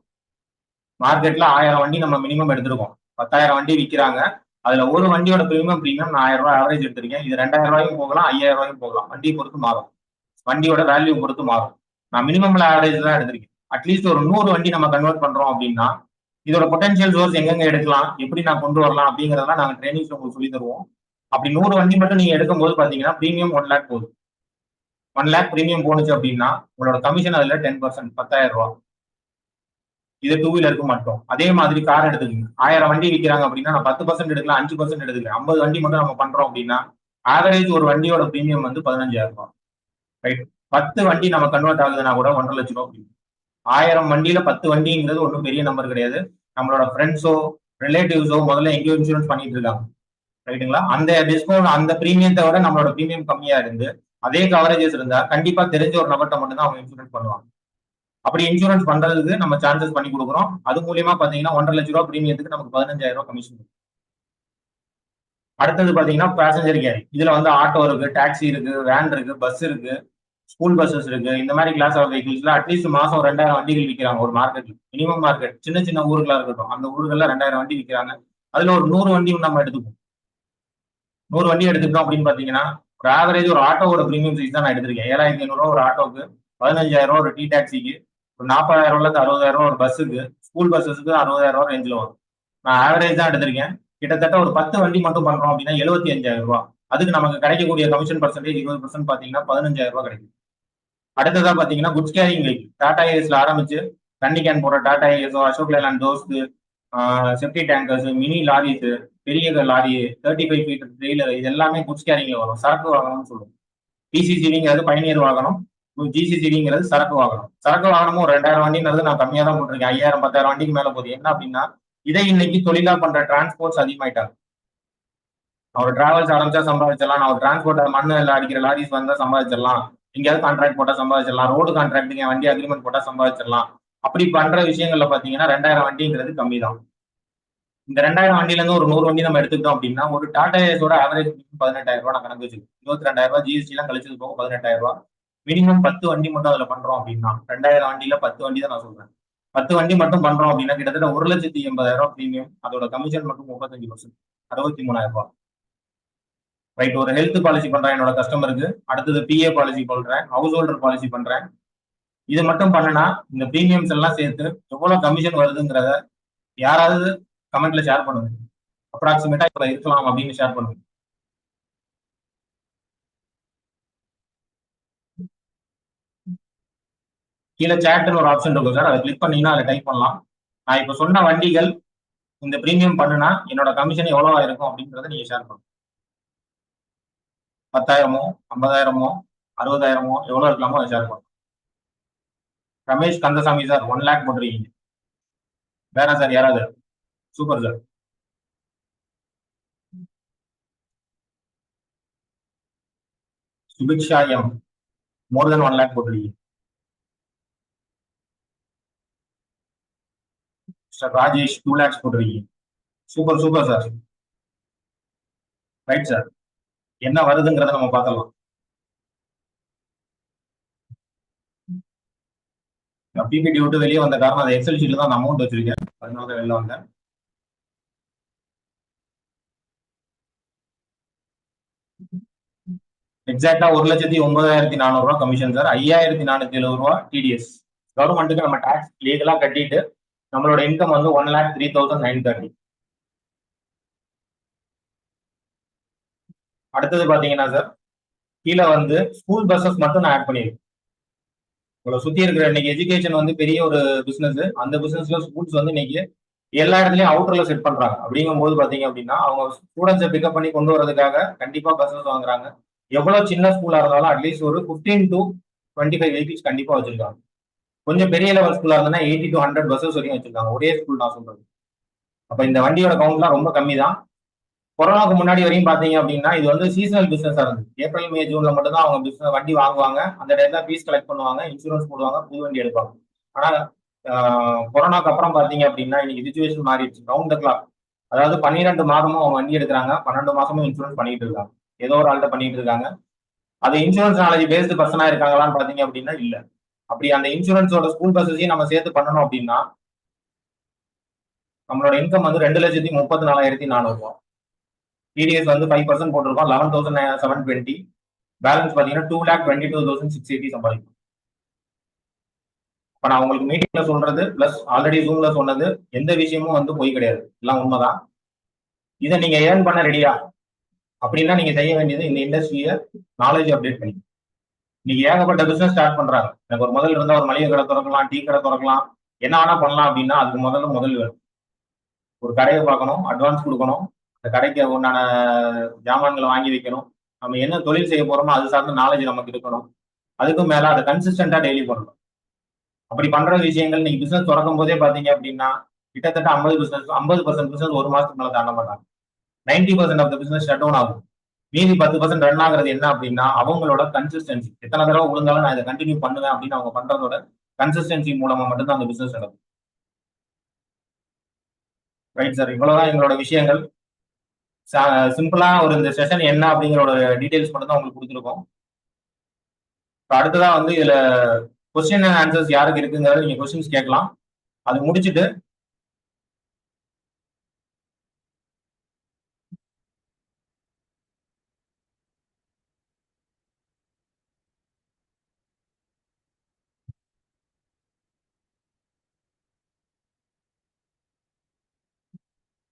மார்க்கெட்ல 1000 வண்டி நம்ம மினிமம் எடுத்திருக்கோம். 10,000 வண்டி விற்கிறாங்க. அதுல ஒரு வண்டியோட பிரீமியம் நான் 1000 ரூபாய் ஆவரேஜ் எடுத்திருக்கேன். இது 2000 ரூபாயும் போகலாம், 5000 ரூபாயும் போகலாம். வண்டியை பொறுத்து மாறும், வண்டியோட வேல்யூ பொறுத்து மாறும். நான் மினிமம்ல ஆவரேஜ் தான் எடுத்திருக்கேன். அட்லீஸ்ட் ஒரு 100 வண்டி நம்ம கன்வெர்ட் பண்றோம் அப்படின்னா இதோட பொட்டன்ஷியல் சோர்ஸ் எங்கெங்க எடுக்கலாம், எப்படி நான் கொண்டு வரலாம் அப்படிங்கறதெல்லாம் நாங்க ட்ரைனிங்ஸ் உங்களுக்கு சொல்லி தருவோம். அப்படி 100 வண்டி மட்டும் நீங்க எடுக்கும் போது பாத்தீங்கன்னா பிரீமியம் 1 லேக் போகுது. 1 லேக் பிரீமியம் போனுச்சு அப்படின்னா உங்களோட கமிஷன் அதுல 10%, 10,000 ரூபாய். இது 2 வீலருக்கு மட்டும். அதே மாதிரி கார் எடுத்துக்கோங்க. 1000 வண்டி விற்கிறாங்க அப்படின்னா நான் 10% எடுக்கலாம், 5% எடுத்துக்கலாம். 50 வண்டி மட்டும் நம்ம பண்றோம் அப்படின்னா ஆவரேஜ் ஒரு வண்டியோட பிரீமியம் வந்து 15,000 ரூபாய். ரைட். 10 வண்டி நம்ம கன்வெர்ட் ஆகுதுன்னா கூட 1.5 லட்சம் ரூபாய். 1000 வண்டியில 10 வண்டிங்கிறது ஒன்றும் பெரிய நம்பர் கிடையாது. நம்மளோட ஃப்ரெண்ட்ஸோ ரிலேட்டிவ்ஸோ முதல்ல எங்கேயோ இன்சூரன்ஸ் பண்ணிட்டு இருக்காங்க. ரைட்டுங்களா, அந்த டிஸ்கவுண்ட் அந்த பிரீமியத்தை விட நம்மளோட பிரீமியம் கம்மியா இருந்து அதே கவரேஜஸ் இருந்தா கண்டிப்பா தெரிஞ்ச ஒரு நபர்கிட்ட மட்டும் தான் அவங்க இன்சூரன்ஸ் பண்ணுவாங்க. அப்படி இன்சூரன்ஸ் பண்றதுக்கு நம்ம சான்சஸ் பண்ணி கொடுக்குறோம். அது மூலியமா பாத்தீங்கன்னா 1.5 லட்சம் ரூபாய் பிரீமியத்துக்கு நமக்கு 15,000 ரூபாய் கமிஷன். அடுத்தது பாத்தீங்கன்னா பேசஞ்சர் கேரி. இதுல வந்து ஆட்டோ இருக்கு, டாக்ஸி இருக்கு, வேன் இருக்கு, பஸ் இருக்கு, ஸ்கூல் பஸ்ஸஸ் இருக்கு. இந்த மாதிரி கிளாஸ் ஆஃப் வெஹிக்கிள்ஸ்ல அட்லீஸ்ட் மாசம் 2000 வண்டிகள் விற்கிறாங்க ஒரு மார்க்கெட்ல. மினிமம் மார்க்கெட் சின்ன சின்ன ஊர்களா இருக்கட்டும், அந்த ஊர்கள்ல 2000 வண்டி விற்கிறாங்க. அதுல ஒரு 100 வண்டி நம்ம எடுத்துப்போம். 100 வண்டி எடுத்துக்கிட்டோம் அப்படின்னு பாத்தீங்கன்னா ஒரு ஆவரேஜ் ஒரு ஆட்டோவோட பிரீமியம் சைஸ் தான் நான் எடுத்திருக்கேன். 7,500 ரூபாய் ஒரு ஆட்டோக்கு, 15,000 ரூபாய் ஒரு டீ டாக்ஸிக்கு, ஒரு 40,000 ரூபாய்ல இருந்து 60,000 ரூபாய் ஒரு பஸ்ஸுக்கு, ஸ்கூல் பஸ்ஸஸ்க்கு 60,000 ரூபாய் ரேஞ்சில் வரும். நான் ஆவரேஜ் தான் எடுத்திருக்கேன். கிட்டத்தட்ட ஒரு 10 வண்டி மட்டும் பண்றோம் அப்படின்னா 75,000 ரூபாய். அதுக்கு நமக்கு கிடைக்கக்கூடிய கமிஷன் பர்சன்டேஜ் 20% பாத்தீங்கன்னா 15,000 ரூபாய் கிடைக்கும். அடுத்ததா பாத்தீங்கன்னா குட்ஸ் கேரிங் வெஹிக்கிள். டாடா ஏஸ்ல ஆரம்பிச்சு தண்ணி கேன் போற டாடா ஏஸோ, Ashok Leyland Dost, septic tankers, mini lorries, பெரிய லாரி, 35 ஃபீட் ட்ரெய்லர், இது எல்லாமே குட்ஸ் கேரிங்ல வரும். சரக்கு வாகனம்னு சொல்லுவோம். பிசிசிவிங்கிறது பயணியர் வாகனம், ஜிசிசிவிங்கிறது சரக்கு வாகனம். சரக்கு வாகனமும் ஒரு 2000 வண்டிங்கிறது நான் கம்மியா தான் போட்டிருக்கேன். 5000 10,000 வண்டிக்கு மேல போகுது. என்ன அப்படின்னா இதை இன்னைக்கு தொழிலா பண்ற டிரான்ஸ்போர்ட்ஸ் அதிகமாயிட்டாங்க. அவர் டிராவல்ஸ் ஆரம்பிச்சா சம்பாதிச்சிடலாம், நான் ஒரு டிரான்ஸ்போர்ட் மண்ணு அடிக்கிற லாரிஸ் வந்தா சம்பாதிச்சிடலாம், எங்கேயாவது கான்ட்ராக்ட் போட்டா சம்பாதிச்சிடலாம், ரோடு கான்ட்ராக்டிங்க வண்டி அக்ரிமெண்ட் போட்டா சம்பாதிச்சிடலாம். அப்படி பண்ற விஷயங்கள்ல பாத்தீங்கன்னா 2000 வண்டிங்கிறது கம்மி தான். இந்த 2000 வண்டில இருந்து ஒரு 100 வண்டி நம்ம எடுத்துக்கிட்டோம் அப்படின்னா ஒரு டாடா ஏஸோட ஆவரேஜ் 18,000 ரூபாய் நான் கணக்கு வச்சுக்கோங்க. 22,000 ரூபாய் ஜிஎஸ்டி எல்லாம் கழிச்சது போக 18,000 ரூபாய். மினிமம் 10 வண்டி மட்டும் அதுல பண்றோம் அப்படின்னா 2000 வண்டியில 10 வண்டி தான் நான் சொல்றேன். 10 வண்டி மட்டும் பண்றோம் அப்படின்னா கிட்டத்தட்ட 1,80,000 ரூபாய் பிரீமியம். அதோட கமிஷன் மட்டும் 35%, 63,000 ரூபாய். ரைட். ஒரு ஹெல்த் பாலிசி பண்றேன் என்னோட கஸ்டமருக்கு, அடுத்தது பிஏ பாலிசி பண்றேன், ஹவுஸ் ஹோல்டர் பாலிசி பண்றேன், இது மட்டும் பண்ணுனா இந்த பிரீமியம்ஸ் எல்லாம் சேர்த்து எவ்வளவு கமிஷன் வருதுங்கிறத யாராவது கமெண்ட்ல ஷேர் பண்ணுங்க. அப்ராக்சிமேட்டா இப்ப இருக்கலாம் அப்படின்னு ஷேர் பண்ணுங்க. கீழே சேட்னு ஒரு ஆப்ஷன் இருக்கும் சார், அதை கிளிக் பண்ணீங்கன்னா அதை டைப் பண்ணலாம். நான் இப்ப சொன்ன வண்டிகள் இந்த பிரீமியம் பண்ணுனா என்னோட கமிஷன் எவ்வளவா இருக்கும் அப்படின்றத நீங்க ஷேர் பண்ணுங்க. 10,000மோ 50,000மோ 60,000மோ எவ்வளவு இருக்கலாமோ அதை ஷேர் பண்ணுங்க. ரமேஷ் கந்தசாமி சார் 1 lakh போட்டிருக்கீங்க. வேற சார் யாராவது? Super sir. சுபிக்ஷா எம் மோர் தென் 1 lakh போட்டிருக்கீங்க. மிஸ்டர் ராஜேஷ் 2 lakhs போட்டிருக்கீங்க. Super super sir. Right sir. என்ன வருதுங்கிறத நம்ம பார்க்கலாம். பிபிடி விட்டு வெளியே வந்த காரணம் அந்த எக்ஸல் ஷீட்ல தான் அந்த அமௌண்ட் வச்சிருக்கேன், அதனால தான் வெளில வந்தேன். எக்ஸாக்டா 1,09,400 ரூபாய் கமிஷன் சார். 5,470 ரூபாய் டிடிஎஸ். கவர்மெண்ட்டுக்கு நம்ம டாக்ஸ் லீகலா கட்டிட்டு நம்மளோட இன்கம் வந்து 1,03,930. அடுத்தது பாத்தீங்கன்னா சார், கீழே வந்து ஸ்கூல் பஸ்ஸஸ் மட்டும் நான் ஆட் பண்ணியிருக்கேன். உங்களை சுத்தி இருக்கிற இன்னைக்கு எஜுகேஷன் வந்து பெரிய ஒரு பிசினஸ். அந்த பிசினஸ்ல ஸ்கூல்ஸ் வந்து இன்னைக்கு எல்லா இடத்துலயும் அவுட்டர்ல செட் பண்றாங்க. அப்படிங்கும் போது பாத்தீங்க அப்படின்னா அவங்க ஸ்டூடெண்ட்ஸை பிக்கப் பண்ணி கொண்டு வரதுக்காக கண்டிப்பா பஸ்ஸஸ் வாங்குறாங்க. எவ்வளவு சின்ன ஸ்கூலா இருந்தாலும் அட்லீஸ்ட் ஒரு 15 to 25 வெஹிக்கிள்ஸ் கண்டிப்பா வச்சிருக்காங்க. கொஞ்சம் பெரிய லெவல் ஸ்கூலா இருந்தா 80 to 100 பஸ்ஸஸ் வரைக்கும் வச்சிருக்காங்க, ஒரே ஸ்கூல் நான் சொல்றது. அப்ப இந்த வண்டியோட கவுண்ட்லாம் ரொம்ப கம்மி தான். கொரோனாவுக்கு முன்னாடி வரையும் பாத்தீங்க அப்படின்னா இது வந்து சீசனல் பிசினஸா இருந்தது. ஏப்ரல் மே ஜூன்ல மட்டும் தான் அவங்க பிசினஸ் வண்டி வாங்குவாங்க, அந்த டைம்ல ஃபீஸ் கலெக்ட் பண்ணுவாங்க, இன்சூரன்ஸ் போடுவாங்க, புது வண்டி எடுப்பாங்க. ஆனா கொரோனாக்கு அப்புறம் பாத்தீங்க அப்படின்னா இன்னைக்கு சிச்சுவேஷன் மாறிடுச்சு. ரவுண்ட் த கிளாக், அதாவது 12 மாதமும் அவங்க வண்டி எடுக்கிறாங்க, 12 மாசமும் இன்சூரன்ஸ் பண்ணிட்டு இருக்காங்க, ஏதோ ஒரு ஆள்கிட்ட பண்ணிட்டு இருக்காங்க. அது இன்சூரன்ஸ் நாலேஜ் பேஸ்டு பர்சனா இருக்காங்களான்னு பாத்தீங்க அப்படின்னா இல்ல. அப்படி அந்த இன்சூரன்ஸோட ஸ்கூல் பஸ்ஸையும் நம்ம சேர்த்து பண்ணணும் அப்படின்னா நம்மளோட இன்கம் வந்து 2,34,400 ரூபாய். டிடிஎஸ் வந்து 5% போட்டிருக்கோம், 11,720. பேலன்ஸ் பாத்தீங்கன்னா 2,22,680 சம்பாதிக்கும். இப்ப நான் உங்களுக்கு மீட்டிங்ல சொல்றது பிளஸ் ஆல்ரெடி ஜூம்ல சொன்னது எந்த விஷயமும் வந்து போய் கிடையாது, எல்லாம் உண்மைதான். இதை நீங்க ஏர்ன் பண்ண ரெடியா அப்படின்னா நீங்க செய்ய வேண்டியது இந்த இண்டஸ்ட்ரியை நாலேஜ் அப்டேட் பண்ணி. இன்னைக்கு ஏகப்பட்ட பிசினஸ் ஸ்டார்ட் பண்றாங்க. எனக்கு ஒரு முதல் இருந்தா ஒரு மளிகை கடை திறக்கலாம், டீ கடை திறக்கலாம், என்ன வேணா பண்ணலாம் அப்படின்னா அதுக்கு முதல் வேணும். ஒரு கடையை பார்க்கணும், அட்வான்ஸ் கொடுக்கணும், அந்த கடைக்கு உண்டான ஜாமான்களை வாங்கி வைக்கணும், நம்ம என்ன தொழில் செய்ய போறோமோ அது சார்ந்த நாலேஜ் நமக்கு இருக்கணும். அதுக்கும் மேல அதை கன்சிஸ்டன்டா டெய்லி பண்ணணும். அப்படி பண்ற விஷயங்கள் நீங்க பிசினஸ் திறக்கும் போதே பாத்தீங்க அப்படின்னா கிட்டத்தட்ட 50% பிசினஸ் ஒரு மாசத்துக்கு மேல தாண்ட மாட்டாங்க. 90% of the business shut down ஆகும். மீதி 10% ரன் ஆகுறது என்ன அப்படின்னா அவங்களோட கன்சிஸ்டன்சி. எத்தனை தடவை விழுந்தாலும் நான் இதை கண்டினியூ பண்ணுவேன் அப்படின்னு அவங்க பண்றதோட கன்சிஸ்டன்சி மூலமா மட்டும்தான் அந்த பிசினஸ் நடக்கும். ரைட் சார், இவ்வளவுதான் எங்களோட விஷயங்கள். சிம்பிளா ஒரு இந்த செஷன் என்ன அப்படிங்கிற டீடைல்ஸ் மட்டும் தான் உங்களுக்கு கொடுத்துருக்கோம். அடுத்ததான் வந்து இதுல கொஸ்டின் அண்ட் ஆன்சர்ஸ் யாருக்கு இருக்குங்கிறத நீங்க கொஸ்டின்ஸ் கேட்கலாம். அது முடிச்சுட்டு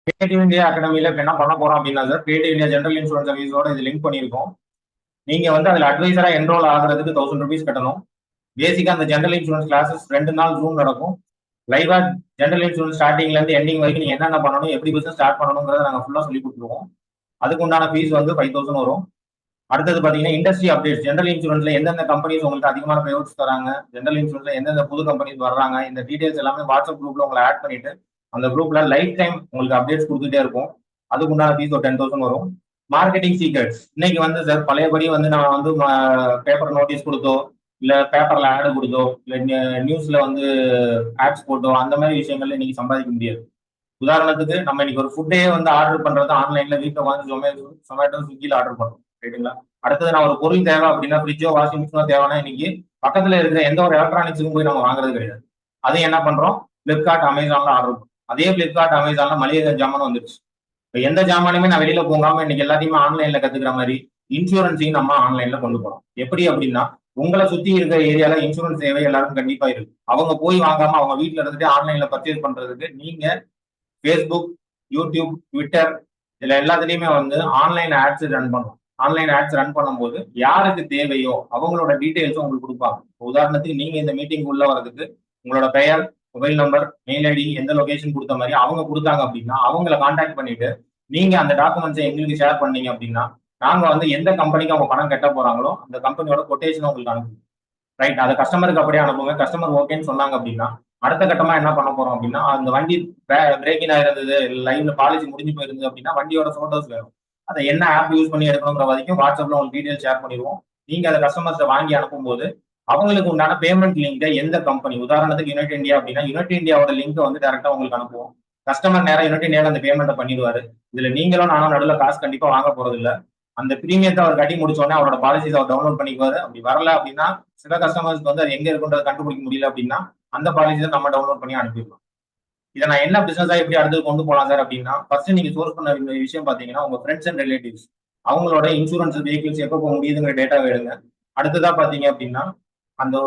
கிரியேட்டிவ் இந்தியா அகாடமியில இப்ப என்ன பண்ண போறோம் அப்படின்னா sir, creative India general insurance சர்வீஸோட இது லிங்க் பண்ணியிருக்கோம். நீங்க வந்து அதுல அட்வைசரா என்ரோல் ஆகுறதுக்கு 1,000 rupees கட்டணும். பேசிக்கா அந்த ஜெனரல் இன்சூரன்ஸ் கிளாஸஸ் 2 நாள் ஜூம் நடக்கும். லைவா ஜெனரல் இன்சூரன்ஸ் ஸ்டார்டிங்ல இருந்து எண்டிங் வரைக்கும் நீங்க என்னென்ன பண்ணணும், எப்படி பிசினஸ் ஸ்டார்ட் பண்ணணுங்கிறத நாங்க ஃபுல்லா சொல்லி கொடுத்துருவோம். அதுக்கு உண்டான ஃபீஸ் வந்து 5,000 வரும். அடுத்தது பாத்தீங்கன்னா இண்டஸ்ட்ரி அப்டேட்ஸ், ஜெனரல் இன்சூரன்ஸ்ல எந்தெந்த கம்பெனிஸ் உங்களுக்கு அதிகமான பேவுட்ஸ் தராங்க, ஜெனரல் இன்சூரன்ஸ்ல எந்தெந்த புது கம்பெனிஸ் வர்றாங்க, இந்த டீடைல்ஸ் எல்லாமே வாட்ஸ்அப் குரூப்ல உங்களை ஆட் பண்ணிட்டு அந்த குரூப்ல லைஃப் டைம் உங்களுக்கு அப்டேட்ஸ் கொடுத்துட்டே இருக்கும். அதுக்கு உண்டான ஃபீஸ் ஒரு 10,000 வரும். மார்க்கெட்டிங் சீக்ரெட்ஸ், இன்னைக்கு வந்து சார் பழையபடி வந்து நான் வந்து பேப்பர் நோட்டீஸ் கொடுத்தோ இல்ல பேப்பர்ல ஆடு கொடுத்தோ இல்ல நியூஸ்ல வந்து ஆட்ஸ் போட்டோ அந்த மாதிரி விஷயங்கள்ல இன்னைக்கு சம்பாதிக்க முடியாது. உதாரணத்துக்கு நம்ம இன்னைக்கு ஒரு ஃபுட்டே வந்து ஆர்டர் பண்றது ஆன்லைன்ல வீட்டில் வந்து ஜொமேட்டோ ஸ்விக்கில ஆர்டர் பண்றோம், ரைட்டுங்களா? அடுத்தது நான் ஒரு பொருள் தேவை அப்படின்னா ஃப்ரிட்ஜோ வாஷிங் மிஷினோ தேவைன்னா இன்னைக்கு பக்கத்துல இருக்கிற எந்த ஒரு எலக்ட்ரானிக்ஸுக்கும் போய் நம்ம வாங்குறது கிடையாது. அது என்ன பண்றோம், பிளிப்கார்ட் அமேசான்ல ஆர்டர் பண்ணுறோம். அதே பிளிப்கார்ட் அமேசான்ல மளிகை ஜாமான் வந்துருச்சு. இப்போ எந்த ஜாமானுமே நான் வெளியில போகாம இன்னைக்கு எல்லாத்தையுமே ஆன்லைன்ல கத்துக்கிற மாதிரி இன்சூரன்ஸையும் நம்ம ஆன்லைன்ல கொண்டு போறோம். எப்படி அப்படின்னா உங்களை சுத்தி இருக்கிற ஏரியால இன்சூரன்ஸ் சேவை எல்லாருக்கும் கண்டிப்பா இருக்கு. அவங்க போய் வாங்காம அவங்க வீட்டுல இருந்துட்டு ஆன்லைன்ல பர்ச்சேஸ் பண்றதுக்கு நீங்க ஃபேஸ்புக், யூடியூப், ட்விட்டர் இதுல எல்லாத்துலயுமே வந்து ஆன்லைன் ஆட்ஸ் ரன் பண்ணலாம். ஆன்லைன் ஆட்ஸ் ரன் பண்ணும்போது யாருக்கு தேவையோ அவங்களோட டீடைல்ஸும் உங்களுக்கு கொடுப்பாங்க. உதாரணத்துக்கு நீங்க இந்த மீட்டிங் உள்ள வரதுக்கு உங்களோட பெயர், மொபைல் நம்பர், மெயில் ஐடி, எந்த லொகேஷன் கொடுத்த மாதிரி அவங்க கொடுத்தாங்க அப்படின்னா அவங்கள கான்டாக்ட் பண்ணிட்டு நீங்க அந்த டாக்குமெண்ட்ஸை எங்களுக்கு ஷேர் பண்ணீங்க அப்படின்னா நாங்க வந்து எந்த கம்பெனிக்கு அவங்க பணம் கட்ட போறாங்களோ அந்த கம்பெனியோட கொட்டேஷன் உங்களுக்கு அனுப்புவோம். ரைட், அதை கஸ்டமருக்கு அப்படியே அனுப்புங்க. கஸ்டமர் ஓகேன்னு சொன்னாங்க அப்படின்னா அடுத்த கட்டமா என்ன பண்ண போறோம் அப்படின்னா அந்த வண்டி பிரேக்கிங் ஆயிருந்தது, லைன்ல பாலிசி முடிஞ்சு போயிருந்தது அப்படின்னா வண்டியோட போட்டோஸ் வேணும். அதை என்ன ஆப் யூஸ் பண்ணி எடுக்கணுங்கிற வரைக்கும் வாட்ஸ்அப்ல உங்களுக்கு டீடைல் ஷேர் பண்ணிடுவோம். நீங்க அதை கஸ்டமர்ஸ் வாங்கி அனுப்பும்போது அவங்களுக்கு உண்டான பேமெண்ட் லிங்கை எந்த கம்பெனி, உதாரணத்துக்கு யுனைடெட் இந்தியா அப்படின்னா யுனைடெட் இந்தியாவோட லிங்க் வந்து டேரக்டா உங்களுக்கு அனுப்புவோம். கஸ்டமர் நேரம் யுனைடெட் இந்தியாவில் அந்த பேமெண்ட்டை பண்ணிடுவாரு. இதுல நீங்களும் நானும் நடுவில் காசு கண்டிப்பா வாங்க போறது இல்ல. அந்த பிரீமியத்தை அவர் கட்டி முடிச்சோடனே அவரோட பாலிசிஸ் அவர் டவுன்லோட் பண்ணிக்குவாரு. அப்படி வரல அப்படின்னா சில கஸ்டமர்ஸ்க்கு வந்து அது எங்க இருக்குன்றதை கண்டுபிடிக்க முடியல அப்படின்னா அந்த பாலிசியை நம்ம டவுன்லோட் பண்ணி அனுப்பிடலாம். இதை நான் என்ன பிசினஸா எப்படி அடுத்து கொண்டு போகலாம் சார் அப்படின்னா ஃபர்ஸ்ட் நீங்க சோர்ஸ் பண்ண விஷயம் பாத்தீங்கன்னா உங்க ஃப்ரெண்ட்ஸ் அண்ட் ரிலேட்டிவ்ஸ் அவங்களோட இன்சூரன்ஸ் வெஹிக்கிள்ஸ் எப்போ போக முடியுதுங்கிற டேட்டா எடுங்க. அடுத்ததா பாத்தீங்க அப்படின்னா அந்த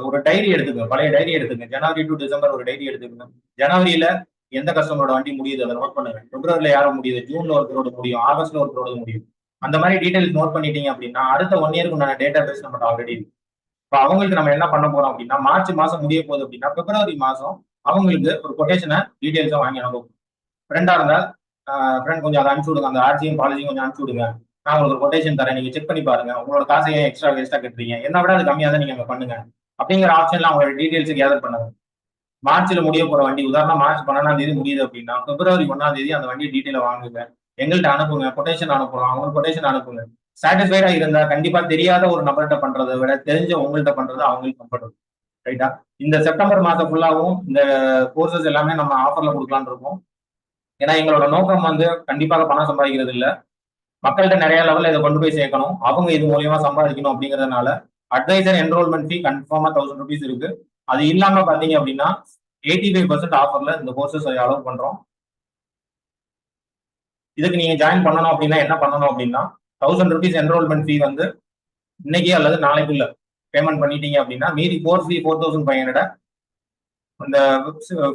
ஒரு டைரி எடுத்துக்கங்க, பழைய டைரி எடுத்துங்க. ஜனவரி டு டிசம்பர் ஒரு டைரி எடுத்துக்கங்க. ஜனவரியில எந்த கஸ்டமரோட வண்டி முடியுது அதை நோட் பண்ணுங்க. பிப்ரவரியில யாரும் முடியுது, ஜூன்ல ஒருத்தரோட முடியும், ஆகஸ்ட்ல ஒருத்தரோட முடியும். அந்த மாதிரி டீடைல்ஸ் நோட் பண்ணிட்டீங்க அப்படின்னா அடுத்த 1 இயருக்கு உண்டான டேட்டா பேஸ் நம்மகிட்ட ஆல்ரெடி இருக்கு. இப்போ அவங்களுக்கு நம்ம என்ன பண்ண போறோம் அப்படின்னா மார்ச் மாசம் முடிய போகுது அப்படின்னா பிப்ரவரி மாசம் அவங்களுக்கு ஒரு கொட்டேஷனை டீடைல்ஸை வாங்கி அனுப்புவோம். ஃப்ரெண்டா இருந்தா ஃப்ரெண்ட் கொஞ்சம் அதை அனுப்பிச்சு விடுங்க, அந்த ஆர்சியும் பாலிசியும் கொஞ்சம் அனுப்பிச்சு விடுங்க, நான் உங்களுக்கு கொட்டேஷன் தரேன், நீங்க செக் பண்ணி பாருங்க, உங்களோட காசை ஏன் எக்ஸ்ட்ரா வேஸ்டா கட்டுறீங்க, என்ன விட அது கம்மியாக தான் நீங்க பண்ணுங்க அப்படிங்கிற ஆப்ஷன்ல அவங்களோட டீடைல்ஸ் கேதர் பண்ணுங்க. மார்ச்ல முடிய போற வண்டி, உதாரணம் மார்ச் 12ஆம் தேதி முடியுது அப்படின்னா பிப்ரவரி 1ஆம் தேதி அந்த வண்டியை டீடைல வாங்குங்க, எங்கள்கிட்ட அனுப்புங்க, கொட்டேஷன் அனுப்புறோம், அவங்களுக்கு கொட்டேஷன் அனுப்புங்க. சாட்டிஸ்ஃபைடா இருந்தா கண்டிப்பா தெரியாத ஒரு நபர்கிட்ட பண்றதை விட தெரிஞ்ச உங்கள்கிட்ட பண்றது அவங்களுக்கு கம்ஃபர்டபுள். ரைட்டா? இந்த செப்டம்பர் மாசம் ஃபுல்லாவும் இந்த கோர்சஸ் எல்லாமே நம்ம ஆஃபர்ல கொடுக்கலான்னு இருக்கோம். ஏன்னா எங்களோட நோக்கம் வந்து கண்டிப்பாக பணம் சம்பாதிக்கிறது இல்ல, மக்கள்கிட்ட நிறைய லெவல்ல இதை கொண்டு போய் சேர்க்கணும், அவங்க இது மூலியமா சம்பாதிக்கணும் அப்படிங்கறதுனால அட்வைசர் என்ரோல்மெண்ட் ஃபீ கன்ஃபார்மா 1000 rupees இருக்கு. அது இல்லாம பாத்தீங்க அப்படின்னா 85% ஆஃபர்ல இந்த கோர்சஸ் அலோவ் பண்றோம். இதுக்கு நீங்க ஜாயின் பண்ணணும் அப்படின்னா என்ன பண்ணணும் அப்படின்னா 1000 rupees என்ரோல்மெண்ட் ஃபீ வந்து இன்னைக்கு அல்லது நாளைக்குள்ள பேமெண்ட் பண்ணிட்டீங்க அப்படின்னா மீதி கோர்ஸ் ஃபீ 4500 அந்த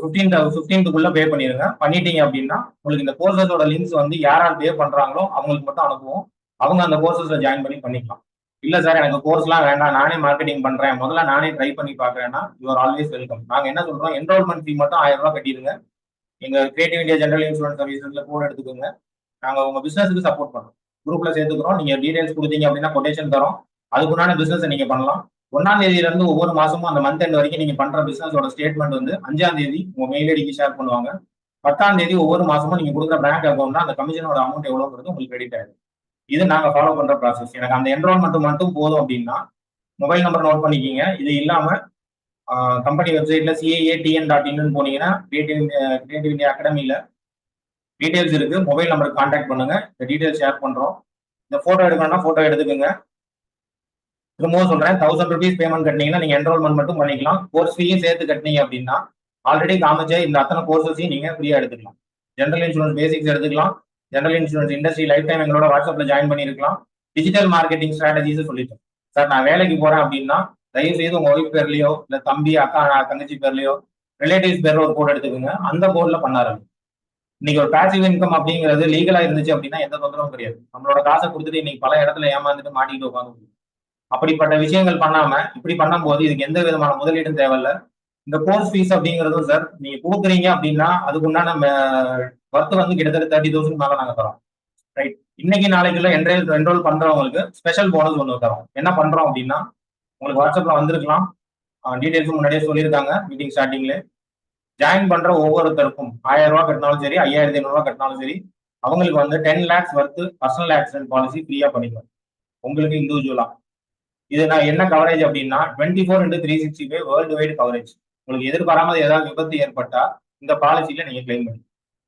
15th பே பண்ணிருங்க. பண்ணிட்டீங்க அப்படின்னா உங்களுக்கு இந்த கோர்சஸோட லிங்க்ஸ் வந்து யாரால் பே பண்றாங்களோ அவங்களுக்கு மட்டும் அனுப்புவோம். அவங்க அந்த கோர்சஸ்ல ஜாயின் பண்ணிக்கலாம். இல்ல சார் எனக்கு கோர்ஸ்லாம் வேண்டாம், நானே மார்க்கெட்டிங் பண்றேன், முதல்ல நானே ட்ரை பண்ணி பாக்குறேன்னா யூ ஆர் ஆல்வேஸ் வெல்கம். நாங்க என்ன சொல்றோம், என்ரோல்மெண்ட் ஃபீ மட்டும் 1000 ரூபாய் கட்டிடுங்க. எங்க கிரியேட்டிவ் இந்தியா ஜெனரல் இன்சூரன்ஸ் சர்வீசஸ்ல கூட எடுத்துக்கோங்க. நாங்க உங்க பிசினஸ்க்கு சப்போர்ட் பண்றோம், குரூப்ல சேர்த்துக்கிறோம். நீங்க டீடைல்ஸ் கொடுத்தீங்க அப்படின்னா கொட்டேஷன் தரோம், அதுக்குண்டான பிசினஸ் நீங்க பண்ணலாம். 1ஆம் தேதியில இருந்து ஒவ்வொரு மாசமும் அந்த மந்த் எண்ட் வரைக்கும் நீங்க பண்ற பிசினஸோட ஸ்டேட்மெண்ட் வந்து 5ஆம் தேதி உங்க மெயில் ஐடிக்கு ஷேர் பண்ணுவாங்க. 10ஆம் தேதி ஒவ்வொரு மாசமும் நீங்க கொடுக்குற பேங்க் அக்கௌண்ட்ல அந்த கமிஷனோட அமௌண்ட் எவ்வளவுங்கிறது உங்களுக்கு கிரெடிட் ஆயிடும். இது நாங்க ஃபாலோ பண்ற ப்ராசஸ். எனக்கு அந்த என்ரோல்மெண்ட் மட்டும் போதும் அப்படின்னா மொபைல் நம்பர் நோட் பண்ணிக்கிங்க. இது இல்லாம கம்பெனி வெப்சைட்ல CAATN.in போனீங்கன்னா கிரியேட்டிவ் இந்தியா அகாடமியில டீடைல்ஸ் இருக்கு. மொபைல் நம்பருக்கு கான்டாக்ட் பண்ணுங்க, இந்த டீடைல்ஸ் ஷேர் பண்றோம். இந்த போட்டோ எடுக்கணும்னா போட்டோ எடுத்துக்கோங்க. திரும்பவும் சொல்றேன், 1000 rupees பேமெண்ட் கட்டினீங்கன்னா நீங்க என்ரோல்மெண்ட் மட்டும் பண்ணிக்கலாம். கோர்ஸ் ஃபீயும் சேர்த்து கட்டினீங்க அப்படின்னா ஆல்ரெடி காமிச்ச இந்த அத்தனை கோர்சஸையும் நீங்க ஃப்ரீயா எடுத்துக்கலாம். ஜெனரல் இன்சூரன்ஸ் பேசிக்ஸ் எடுத்துக்கலாம், general insurance industry life time எங்களோட வாட்ஸ்அப்ல ஜாயின் பண்ணிருக்கலாம், டிஜிட்டல் மார்க்கெட்டிங் ஸ்ட்ராட்டஜிஸ் சொல்லிட்டோம். சார் நான் வேலைக்கு போறேன் அப்படின்னா தயவு செய்து உங்க ஒய்ஃப் பேர்லயோ இல்ல தம்பி அக்கா தங்கச்சி பேர்லயோ ரிலேட்டிவ்ஸ் பேர்ல ஒரு கோட் எடுத்துக்கோங்க, அந்த கோட்ல பண்ணாரு. இன்னைக்கு ஒரு பேசிவ் இன்கம் அப்படிங்கிறது லீகலா இருந்துச்சு அப்படின்னா எந்த தொந்தரவும் கிடையாது. நம்மளோட காசை கொடுத்துட்டு இன்னைக்கு பல இடத்துல ஏமாந்துட்டு மாட்டிக்கிட்டு உட்காந்து அப்படிப்பட்ட விஷயங்கள் பண்ணாம இப்படி பண்ணும்போது இதுக்கு எந்த விதமான முதலீடும் தேவையில்ல. இந்த கோர்ஸ் ஃபீஸ் அப்படிங்கிறதும் சார் நீங்க கொடுக்குறீங்க அப்படின்னா அதுக்கு உண்டான ஒர்த் வந்து கிட்டத்தட்ட 30,000 மேல நாங்க தரோம். ரைட், இன்னைக்கு நாளைக்குள்ள என்ரோல் பண்றவங்களுக்கு ஸ்பெஷல் போனஸ் ஒன்று தரோம். என்ன பண்றோம் அப்படின்னா உங்களுக்கு வாட்ஸ்அப்ல வந்திருக்கலாம், டீடைல்ஸ் முன்னாடியே சொல்லியிருக்காங்க மீட்டிங் ஸ்டார்டிங்ல. ஜாயின் பண்ற ஒவ்வொருத்தருக்கும் 1000 ரூபாய் கட்டினாலும் சரி, 5500 ரூபாய் கட்டினாலும் சரி, அவங்களுக்கு வந்து 10 lakhs worth personal accident policy ஃப்ரீயா பண்ணிக்கலாம் உங்களுக்கு இண்டிவிஜுவலா. இது நான் என்ன கவரேஜ் அப்படின்னா 24x365 வேர்ல்டு வைடு கவரேஜ். உங்களுக்கு எதிர்பாராமல் ஏதாவது விபத்து ஏற்பட்டா இந்த பாலிசியில நீங்க கிளைம் பண்ணி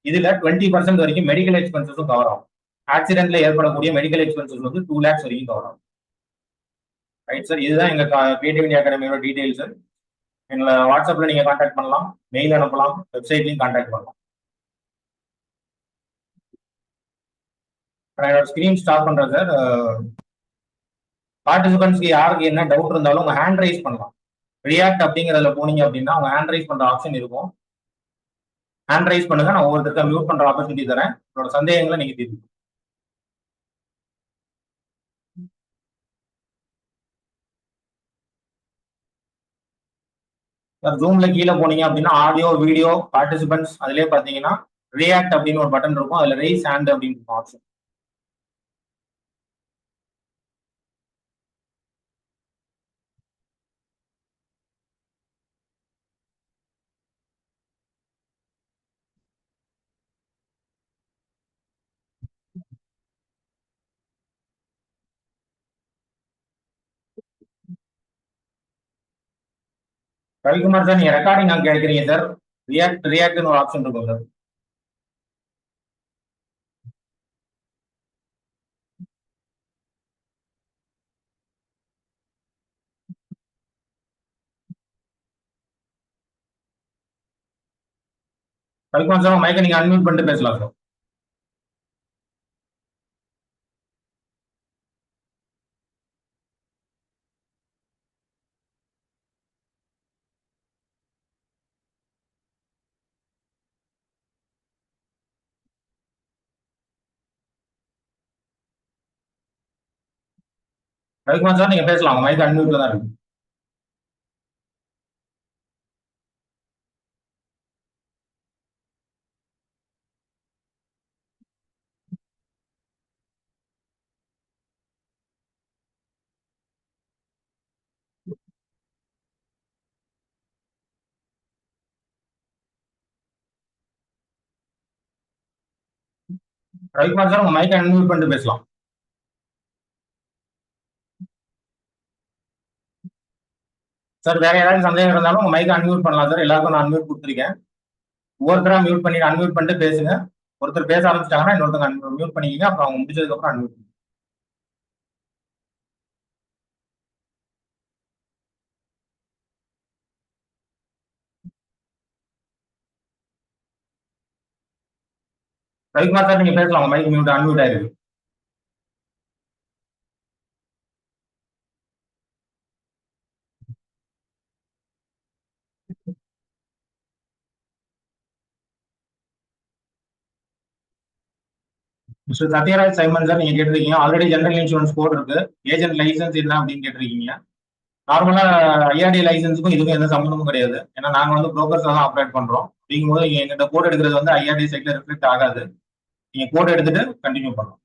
இதுல 20% வரைக்கும் மெடிக்கல் எக்ஸ்பென்சஸும் கவர் ஆகும். ஆக்சிடென்ட்ல ஏற்படக்கூடிய மெடிக்கல் எக்ஸ்பென்சஸ் வந்து 2 lakhs வரைக்கும் கவர் ஆகும். ரைட் சார், இதுதான் எங்க கிரியேட்டிவ் இந்தியா அகாடமியோட டீடைல்ஸ். எங்களை வாட்ஸ்அப்ல நீங்க கான்டாக்ட் பண்ணலாம், மெயில் அனுப்பலாம், வெப்சைட்லயும் கான்டாக்ட் பண்ணலாம். நான் என்னோட ஸ்கிரீன் ஸ்டாப் பண்றேன் சார். பார்ட்டிசிபென்ட்ஸ்க்கு யாருக்கு என்ன டவுட் இருந்தாலும் உங்க ஹேண்ட் ரைஸ் பண்ணலாம். ரியாக்ட் அப்படிங்கிறதுல போனீங்க அப்படின்னா உங்க ஹேண்ட் ரைஸ் பண்ற ஆப்ஷன் இருக்கும். ஹேண்ட் ரைஸ் பண்ணுங்க, நான் ஒவ்வொருத்தருக்கா மியூட் பண்ற ஆப்பர்ச்சுனிட்டி தரேன். உங்களோட சந்தேகங்களை நீங்க தீர்த்து. ஜூம்ல கீழே போனீங்க அப்படின்னா ஆடியோ வீடியோ பார்ட்டிசிபென்ட்ஸ் அதுலயே பாத்தீங்கன்னா ரியாக்ட் அப்படின்னு ஒரு பட்டன் இருக்கும். அதுல ரைஸ் ஹேண்ட் அப்படின்னு இருக்கும் ஆப்ஷன். ரவிக்குமார் சார், நீங்க ரெக்கார்டிங் அங்க கேட்கறீங்க சார். ரியாக்ட்னு ஒரு ஆப்ஷன் இருக்கும் சார். ரவிக்குமார் சார், மைக்கை நீங்க அன்மியூட் பண்ணிட்டு பேசலாம் சார். ரவிக்குமார் சார், நீங்க பேசலாம். உங்க மைக் அன்மியூட்ல தான் இருக்கு. ரவிக்குமார் சார், உங்க மைக்கை அன்மியூட் பண்ணிட்டு பேசலாம். சார், வேற ஏதாவது சந்தேகம் இருந்தாலும் உங்க மைக்கை அன்மியூட் பண்ணலாம் சார். எல்லாருக்கும் நான் அன்மியூட் கொடுத்துருக்கேன். ஒவ்வொருத்தரா மியூட் பண்ணிட்டு அன்மியூட் பண்ணிட்டு பேசுங்க. ஒருத்தர் பேச ஆரம்பிச்சிட்டாங்கன்னா இன்னொருத்தங்க மியூட் பண்ணிக்கிங்க. அப்புறம் அவங்க முடிச்சதுக்கு அப்புறம் அன்மியூட். ரவிக்குமார் சார், நீங்க பேசலாம். உங்க மைக் மியூட் அன்மியூட் ஆயிருக்கு. மிஸ்டர் சத்யராஜ் சைமன் சார், நீங்க கேட்டிருக்கீங்க ஆல்ரெடி ஜெனரல் இன்சூரன்ஸ் கோட் இருக்கு. ஏஜென்ட் லைசன்ஸ் என்ன அப்படின்னு கேட்டிருக்கீங்க. நார்மலா ஐஆர்டி லைசன்ஸுக்கும் இதுக்கும் எந்த சம்மந்தமும் கிடையாது. ஏன்னா நாங்க வந்து புரோக்கர்ஸ் தான் ஆப்ரேட் பண்றோம். அப்படிங்கும்போது நீங்க எங்கிட்ட கோட் எடுக்கிறது வந்து ஐஆர்டி சைட்ல ரிஃப்ளெக்ட் ஆகாது. நீங்க கோட் எடுத்துட்டு கண்டினியூ பண்ணலாம்.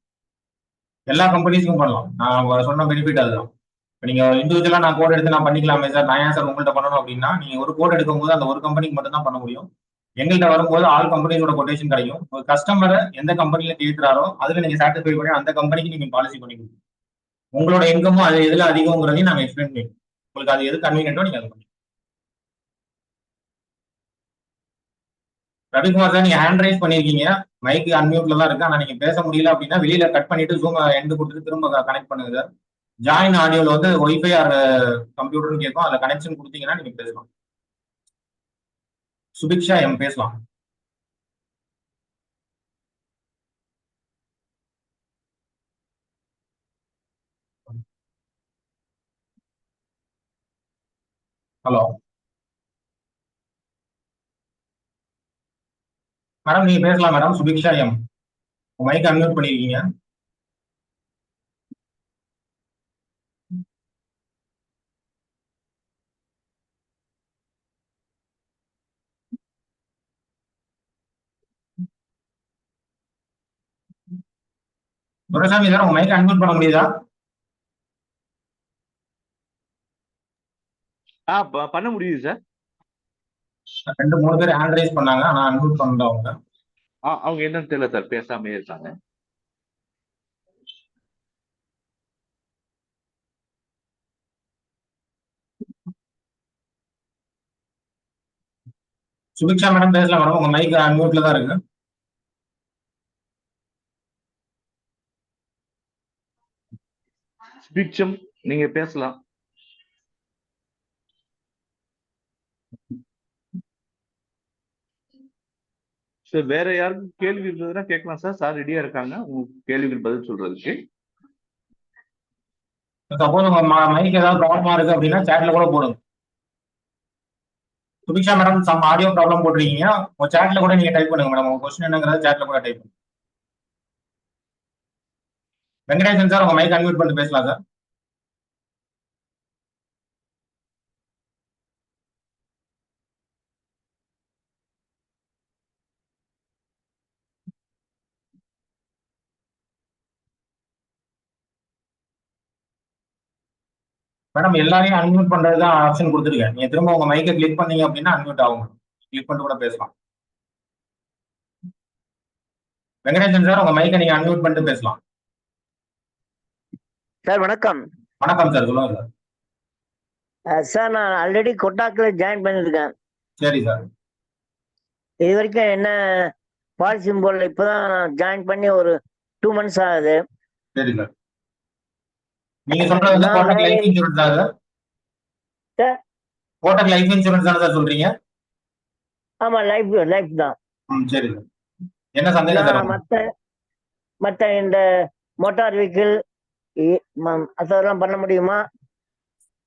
எல்லா கம்பெனிஸ்க்கும் பண்ணலாம். நான் சொன்ன பெனிஃபிட் அதுதான். இப்போ நீங்க இண்டிவிஜுவலா நான் கோட் எடுத்து நான் பண்ணிக்கலாமே சார், நான் ஏன் சார் உங்கள்கிட்ட பண்ணணும் அப்படின்னா, நீங்க ஒரு கோட் எடுக்கும்போது அந்த ஒரு கம்பெனிக்கு மட்டும் தான் பண்ண முடியும். எங்கள்கிட்ட வரும்போது ஆல் கம்பெனிஸோட கொட்டேஷன் கிடைக்கும். ஒரு கஸ்டமரை எந்த கம்பெனில கேட்கிறாரோ அதுல நீங்க சாட்டிஸ்ஃபை பண்ணி அந்த கம்பெனிக்கு நீங்க பாலிசி பண்ணி கொடுக்கணும். உங்களோட இன்கமும் அது எதுல அதிகங்கிறதையும் நாங்க எக்ஸ்பிளைன் பண்ணி உங்களுக்கு அது எது கன்வீனியன்ட்டோ நீங்க அதை பண்ணி. ரவிக்குமார் சார், நீங்க ஹேண்ட் ரைஸ் பண்ணிருக்கீங்க. மைக் அன்மியூட்ல தான் இருக்கு. ஆனா நீங்க பேச முடியல அப்படின்னா வெளியில கட் பண்ணிட்டு ஜூம் எண்ட் கொடுத்துட்டு திரும்ப கனெக்ட் பண்ணுங்க சார். ஜாயின் ஆடியோல வந்து ஒய்ஃபை ஆர் கம்ப்யூட்டர்னு கேட்கும். அதுல கனெக்ஷன் கொடுத்தீங்கன்னா நீங்க பேசலாம். சுபிக்ஷா எம் பேசலாம். ஹலோ மேடம், நீங்க பேசலாம் madam. Subiksha M, mic unmute பண்ணிருக்கீங்க. துரைசாமி சார், உங்க மைக் அன்மியூட் பண்ண முடியுதா? பண்ண முடியுது சார். 2 3 பேர் ஹேண்ட் ரைஸ் பண்ணாங்க, ஆனா அன்மியூட் பண்ணல அவங்க. அவங்க என்னன்னு தெரியல சார், பேசாம இருக்காங்க. சுபிக்ஷா மேடம் பேசலாம் மேடம். உங்க மைக் அன்மியூட்ல தான் இருக்கு. சுபிக்ஷம், நீங்க பேசலாம் சார். வேற யாருக்கும் கேள்வி இருந்ததுன்னா கேட்கலாம் சார். சார் ரெடியா இருக்காங்க உங்க கேள்விகள் பதில் சொல்றதுக்கு. சப்போஸ் உங்க மைக் ஏதாவது ப்ராப்ளமா இருக்கு அப்படின்னா சேட்ல கூட போடுங்க. Subiksha madam some audio problem போட்டிருக்கீங்க, உங்க சேட்ல கூட நீங்க டைப் பண்ணுங்க மேடம். உங்க கொஸ்டின் என்னங்கிறத சேட்ல கூட டைப் பண்ணுங்க. வெங்கடேசன் சார் உங்க மைக் அன்மியூட் பண்ணி பேசலாம் சார். மேடம் எல்லாரையும் அன்மியூட் பண்றது தான் ஆப்ஷன் கொடுத்துருக்கேன். நீங்க திரும்ப உங்க மைக்கை கிளிக் பண்ணீங்க அப்படின்னா அன்மியூட் ஆகும். கிளிக் பண்ணிட்டு கூட பேசலாம். வெங்கடேசன் சார் உங்க மைக்கை நீங்க அன்மியூட் பண்ணிட்டு பேசலாம். சார் வணக்கம். வணக்கம் சார், சொல்லுங்க சார். சார் நான் ஆல்ரெடி கொட்டாக்ல ஜாயின் பண்ணியிருக்கேன். சரி சார். இது வரைக்கும் என்ன பாலிசி போர்டில் இப்போதான் நான் ஜாயின் பண்ணி ஒரு 2 months ஆகுது. சரி சார். நீங்க சொல்றது வந்து கோட்டக் லைஃப் இன்சூரன்ஸ் தான் sir? Sir Kotak life insurance தானே சார் சொல்றீங்க? ஆமா, லைஃப் தான். சரி சார். என்ன சந்தேகம் சார்? மற்ற இந்த மோட்டார் வெஹிக்கிள் அதெல்லாம் பண்ண முடியுமா?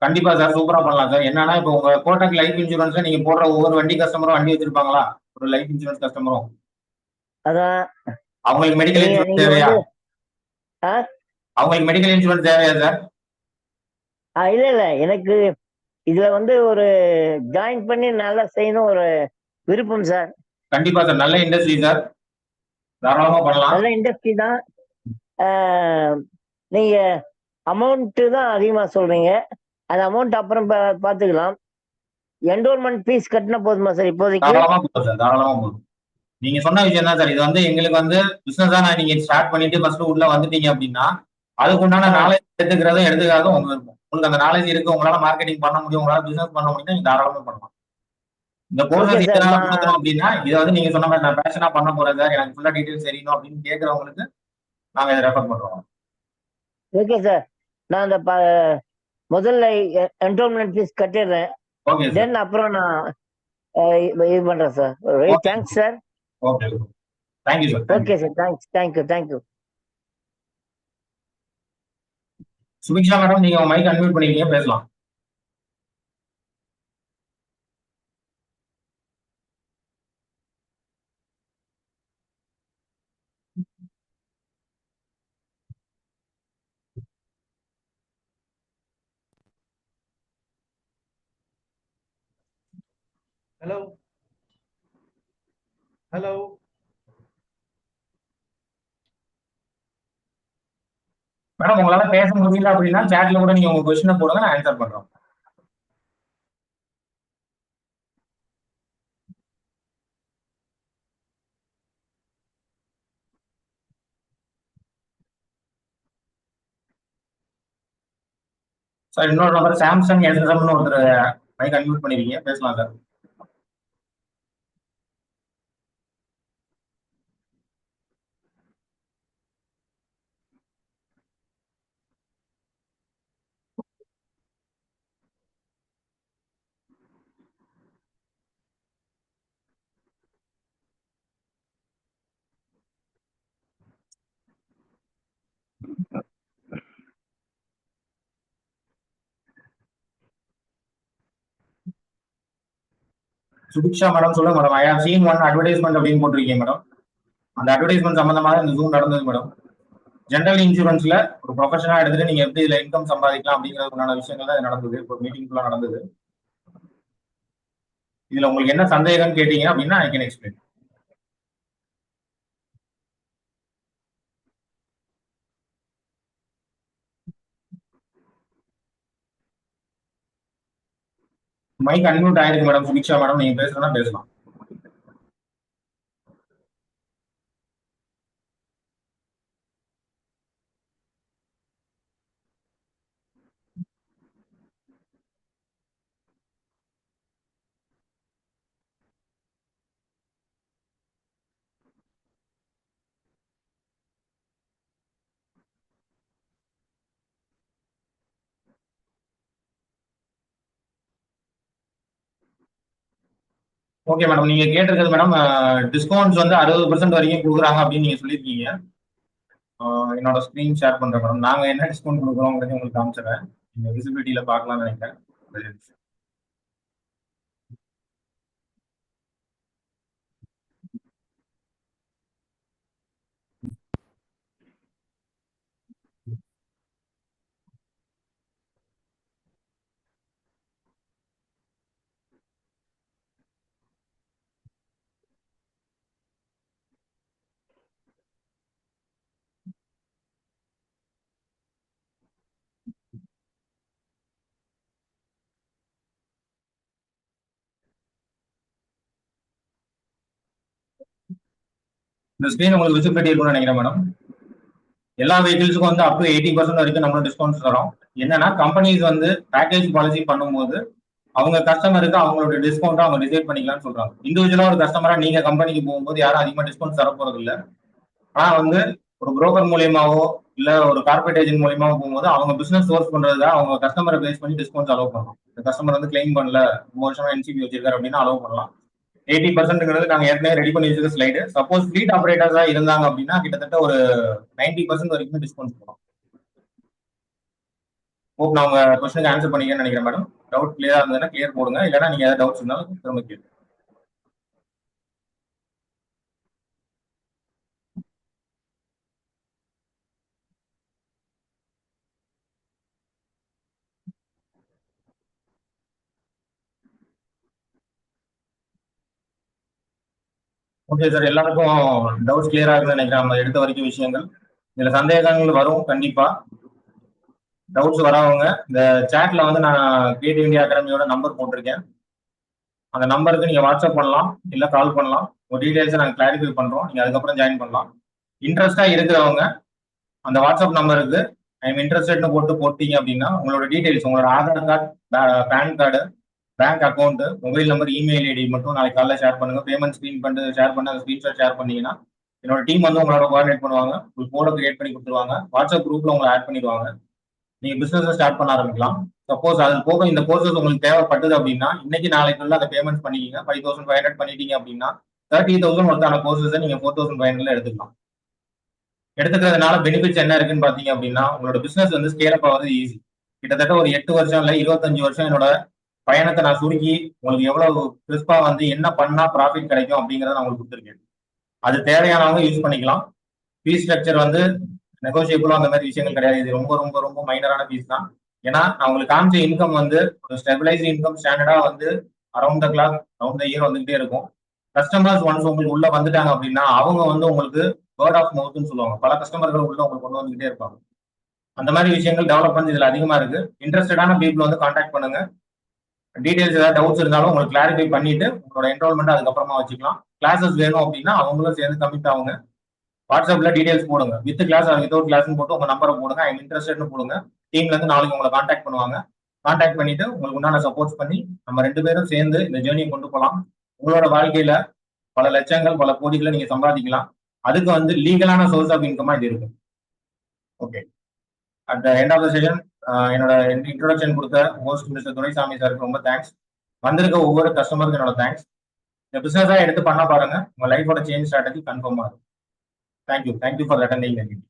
கண்டிப்பா சார், சூப்பரா பண்ணலாம் சார். என்னன்னா இப்போ உங்க கோட்டக் லைஃப் இன்சூரன்ஸ்ல நீங்க போடுற ஒவ்வொரு வண்டி கஸ்டமரும் வண்டி வச்சிருப்பாங்களா? ஒரு லைஃப் இன்சூரன்ஸ் கஸ்டமரும் அதான் அவங்களுக்கு மெடிக்கல் இன்சூரன்ஸ் தேவையா? அவங்களுக்கு மெடிக்கல் இன்சூரன்ஸ் தேவையா சார்? இல்ல எனக்கு இதுல வந்து ஒரு ஜாயின் பண்ணி நல்லா செய்யணும் ஒரு விருப்பம் சார். கண்டிப்பா சார், நல்ல இண்டஸ்ட்ரி சார், தாராளமா பண்ணலாம். நல்ல இண்டஸ்ட்ரி தான். நீங்க அமௌண்ட் தான் அதிகமா சொல்றீங்க, அந்த அமௌண்ட் அப்புறம் பாத்துக்கலாம். என்ரோல்மெண்ட் ஃபீஸ் கட்டினா போதுமா சார் இப்போதைக்கு? தாராளமா போதும் சார், தாராளமா போதும். நீங்க சொன்ன விஷயம் தான் சார். இது வந்து எங்களுக்கு வந்து பிசினஸா நீங்க ஸ்டார்ட் பண்ணிட்டு ஃபர்ஸ்ட் உள்ள வந்துட்டீங்க அப்படின்னா அதுக்கு உண்டான நாலேஜ் எடுத்துக்காதும் உங்க இருக்கும். உங்களுக்கு அந்த நாலேஜ் இருக்கு, உங்களால மார்க்கெட்டிங் பண்ண முடியும், உங்களால பிசினஸ் பண்ண முடியும், நீங்க தாராளமா பண்ணலாம். இந்த கோர்சஸ் எதனால கொடுக்குறோம் அப்படின்னா இதை வந்து நீங்க சொன்ன மாதிரி நான் பேஷனா பண்ண போறேன் சார், எனக்கு ஃபுல்லா டீடைல்ஸ் தெரியணும் அப்படின்னு கேட்கறவங்களுக்கு நாங்க இதை ரெஃபர் பண்றோம். ஓகே சார், நான் அந்த முதல்ல என்ரோல்மெண்ட் ஃபீஸ் கட்டிடுறேன். Okay sir. தென் அப்புறம் நான் இது பண்றேன் sir. Very thanks sir. Okay, thank you sir. Okay sir, thank you. Subiksha madam நீங்க உங்க மைக் அன்மியூட் பண்ணிருக்கீங்க, பேசலாம். ஹலோ மேடம் உங்களால பேச முடியல அப்படின்னா சாட்ல கூட நீங்க உங்க கொஸ்டினை போடுங்க, நான் ஆன்சர் பண்றோம். சார் இன்னொரு நம்பர் சாம்சங் எஸ்எஸ்எம்னு ஒருத்தர் மைக் அன்மியூட் பண்ணிருக்கீங்க, பேசலாம் சார். சுபிக்ஷா மேடம் சொல்லுங்க madam. I have seen one advertisement அப்படின்னு போட்டிருக்கீங்க மேடம். அந்த அட்வர்டைஸ்மெண்ட் சம்பந்தமாக இந்த ஜூம் நடந்தது மேடம். ஜெனரல் இன்சூரன்ஸ்ல ஒரு ப்ரொஃபஷனா எடுத்துட்டு நீங்க எப்படி இதுல இன்கம் சம்பாதிக்கலாம் அப்படிங்கிறதுக்கான விஷயங்கள் தான் நடந்தது. ஒரு மீட்டிங் ஃபுல்லா நடந்தது. இதுல உங்களுக்கு என்ன சந்தேகம் கேட்டீங்க அப்படின்னா I can explain. Mic unmute ஆயிருக்கு மேடம். சுபிக்ஷா மேடம் நீங்க பேசுறதுனா பேசலாம். ஓகே மேடம், நீங்க கேட்டிருக்கிறது மேடம் டிஸ்கவுண்ட்ஸ் வந்து 60% வரைக்கும் கொடுக்குறாங்க அப்படின்னு நீங்க சொல்லியிருக்கீங்க. என்னோட ஸ்க்ரீன் ஷேர் பண்றேன் மேடம். நாங்க என்ன டிஸ்கவுண்ட் கொடுக்குறோங்கிறது உங்களுக்கு காமிச்சிடுறேன். நீங்க விசிபிலிட்டியில பார்க்கலாம்னு நினைக்கிறேன். இந்த ஸ்க்ரீன் உங்களுக்கு விசிபிலிட்டி இருக்கும்னு நினைக்கிறேன் மேடம். எல்லா வெஹிக்கிள்ஸுக்கும் வந்து அப் டு 80% வரைக்கும் நம்ம டிஸ்கவுண்ட்ஸ் தரோம். என்னன்னா கம்பெனிஸ் வந்து பேக்கேஜ் பாலிசி பண்ணும்போது அவங்க கஸ்டமருக்கு அவங்களோட டிஸ்கவுண்ட் அவங்க டிசைட் பண்ணிக்கலாம்னு சொல்றாங்க. இண்டிவிஜுவலா ஒரு கஸ்டமரா நீங்க கம்பெனிக்கு போகும்போது யாரும் அதிகமா டிஸ்கவுண்ட் தர போறது இல்லை. ஆனா வந்து ஒரு புரோக்கர் மூலியமாவோ இல்ல ஒரு கார்பரேட் ஏஜென்ட் மூலியமாவோ போகும்போது அவங்க பிசினஸ் சோர்ஸ் பண்றதா அவங்க கஸ்டமரை பேஸ் பண்ணி டிஸ்கவுண்ட் அலோவ் பண்ணலாம். இந்த கஸ்டமர் வந்து கிளைம் பண்ணல 3 வருஷமா என்சிபி வச்சிருக்காரு அப்படின்னா அலோவ் பண்ணலாம். 80% நாங்க ஏற்கனவே ரெடி பண்ணி வச்சிருக்க ஸ்லைடு. சப்போஸ் ஃபிளீட் ஆபரேட்டர்ஸா இருந்தாங்க அப்படின்னா கிட்டத்தட்ட ஒரு 90% வரைக்கும் டிஸ்கவுண்ட் போடும். ஹோப் நான் உங்க கொஸ்டினுக்கு ஆன்சர் பண்ணிக்கன்னு நினைக்கிறேன் மேடம். டவுட் கிளியரா இருந்ததுன்னா கிளியர் போடுங்க, இல்லைன்னா நீங்க ஏதாவது டவுட்ஸ் இருந்தாலும் திரும்ப கேளுங்க. ஓகே சார், எல்லாருக்கும் டவுட்ஸ் கிளியரா இருக்குன்னு நினைக்கிறேன். நம்ம எடுத்த வரைக்கும் விஷயங்கள் இதுல சந்தேகங்கள் வரும் கண்டிப்பா. டவுட்ஸ் வரவங்க இந்த சாட்ல வந்து நான் கிரியேட்டிவ் இந்தியா அகாடமியோட நம்பர் போட்டிருக்கேன். அந்த நம்பருக்கு நீங்க வாட்ஸ்அப் பண்ணலாம், இல்ல கால் பண்ணலாம். ஒரு டீடைல்ஸை நாங்கள் கிளாரிஃபை பண்றோம். நீங்க அதுக்கப்புறம் ஜாயின் பண்ணலாம். இன்ட்ரெஸ்டா இருக்கிறவங்க அந்த வாட்ஸ்அப் நம்பருக்கு ஐம் இன்ட்ரெஸ்டட்னு போட்டீங்க அப்படின்னா உங்களோட டீடைல்ஸ், உங்களோட Aadhaar card, PAN card, bank account, mobile number, email ID மட்டும் நாளைக்கு காலைல ஷேர் பண்ணுங்க. பேமெண்ட் ஸ்க்ரீன் பண்ணிட்டு ஷேர் பண்ண அந்த ஸ்க்ரீன்ஷாட் ஷேர் பண்ணீங்கன்னா என்னோட டீம் வந்து உங்களோட கோஆர்டினேட் பண்ணுவாங்க. உங்களுக்கு கோடை கிரியேட் பண்ணி கொடுத்துருவாங்க. வாட்ஸ்அப் குரூப்ல உங்களை ஆட் பண்ணிடுவாங்க. நீங்க பிசினஸ் ஸ்டார்ட் பண்ண ஆரம்பிக்கலாம். சப்போஸ் அது போக இந்த கோர்சஸ் உங்களுக்கு தேவைப்பட்டது அப்படின்னா இன்னைக்கு நாளைக்குள்ள அதை பேமெண்ட் பண்ணிக்கிங்க. 5500 பண்ணிட்டீங்க அப்படின்னா 30,000 ஒருத்தான கோர்சஸை நீங்க 4500 எடுத்துக்கலாம். எடுத்துக்கிறதுனால பெனிஃபிட்ஸ் என்ன இருக்குன்னு பாத்தீங்க அப்படின்னா உங்களோட பிசினஸ் வந்து ஸ்கேல் அப் ஆகிறது ஈஸி. கிட்டத்தட்ட ஒரு 8 வருஷம் இல்ல 25 வருஷம் என்னோட பயணத்தை நான் சுருக்கி உங்களுக்கு எவ்வளவு கிறிஸ்பா வந்து என்ன பண்ணா ப்ராஃபிட் கிடைக்கும் அப்படிங்கிறத நான் உங்களுக்கு கொடுத்துருக்கேன். அது தேவையானவங்க யூஸ் பண்ணிக்கலாம். ஃபீஸ் ஸ்ட்ரக்சர் வந்து நெகோசியபிளோ அந்த மாதிரி விஷயங்கள் கிடையாது. இது ரொம்ப ரொம்ப ரொம்ப மைனரான ஃபீஸ் தான். ஏன்னா நான் உங்களுக்கு காமிச்ச இன்கம் வந்து ஒரு ஸ்டெபிளைஸ் இன்கம் ஸ்டாண்டர்டா வந்து around the clock around the year வந்துகிட்டே இருக்கும். கஸ்டமர்ஸ் ஒன்ஸ் உங்களுக்கு உள்ள வந்துட்டாங்க அப்படின்னா அவங்க வந்து உங்களுக்கு வேர்ட் ஆஃப் மவுத்னு சொல்லுவாங்க. பல கஸ்டமர்கள் உள்ள உங்களுக்கு கொண்டு வந்துகிட்டே இருப்பாங்க. அந்த மாதிரி விஷயங்கள் டெவலப்மெண்ட் இதுல அதிகமா இருக்கு. இன்ட்ரெஸ்டடான பீப்புள் வந்து கான்டாக்ட் பண்ணுங்க. டீடைல்ஸ் ஏதாவது டவுட்ஸ் இருந்தாலும் உங்களுக்கு கிளாரிஃபை பண்ணிட்டு உங்களோட என்ரோல்மெண்ட் அதுக்கப்புறமா வச்சுக்கலாம். கிளாஸஸ் வேணும் அப்படின்னா அவங்களும் சேர்ந்து கமிட் ஆகுங்க. வாட்ஸ்அப்ல டீடைல்ஸ் போடுங்க. வித் கிளாஸ் வித்தவுட் கிளாஸ்னு போட்டு உங்க நம்பரை போடுங்க. ஐ இன்ட்ரெஸ்டட்னு போடுங்க. டீம்ல இருந்து நாளைக்கு உங்களை கான்டாக்ட் பண்ணுவாங்க. கான்டாக்ட் பண்ணிட்டு உங்களுக்கு உண்டான சப்போர்ட்ஸ் பண்ணி நம்ம 2 பேரும் சேர்ந்து இந்த ஜேர்னியை கொண்டு போகலாம். உங்களோட வாழ்க்கையில பல லட்சங்கள் பல கோடிகளை நீங்க சம்பாதிக்கலாம். அதுக்கு வந்து லீகலான சோர்ஸ் ஆஃப் இன்கமா இது இருக்கும். Okay, at the end of the session என்னோட இன்ட்ரோடக்ஷன் கொடுத்த ஹோஸ்ட் மிஸ்டர் துரைசாமி சாருக்கு ரொம்ப தேங்க்ஸ். வந்திருக்க ஒவ்வொரு கஸ்டமருக்கு என்னோட தேங்க்ஸ். இந்த பிசினஸா எடுத்து பண்ண பாருங்க. உங்க லைஃபோட சேஞ்ச் ஸ்ட்ராட்டஜி கன்ஃபார்மா இருக்கும். Thank you for attending the meeting.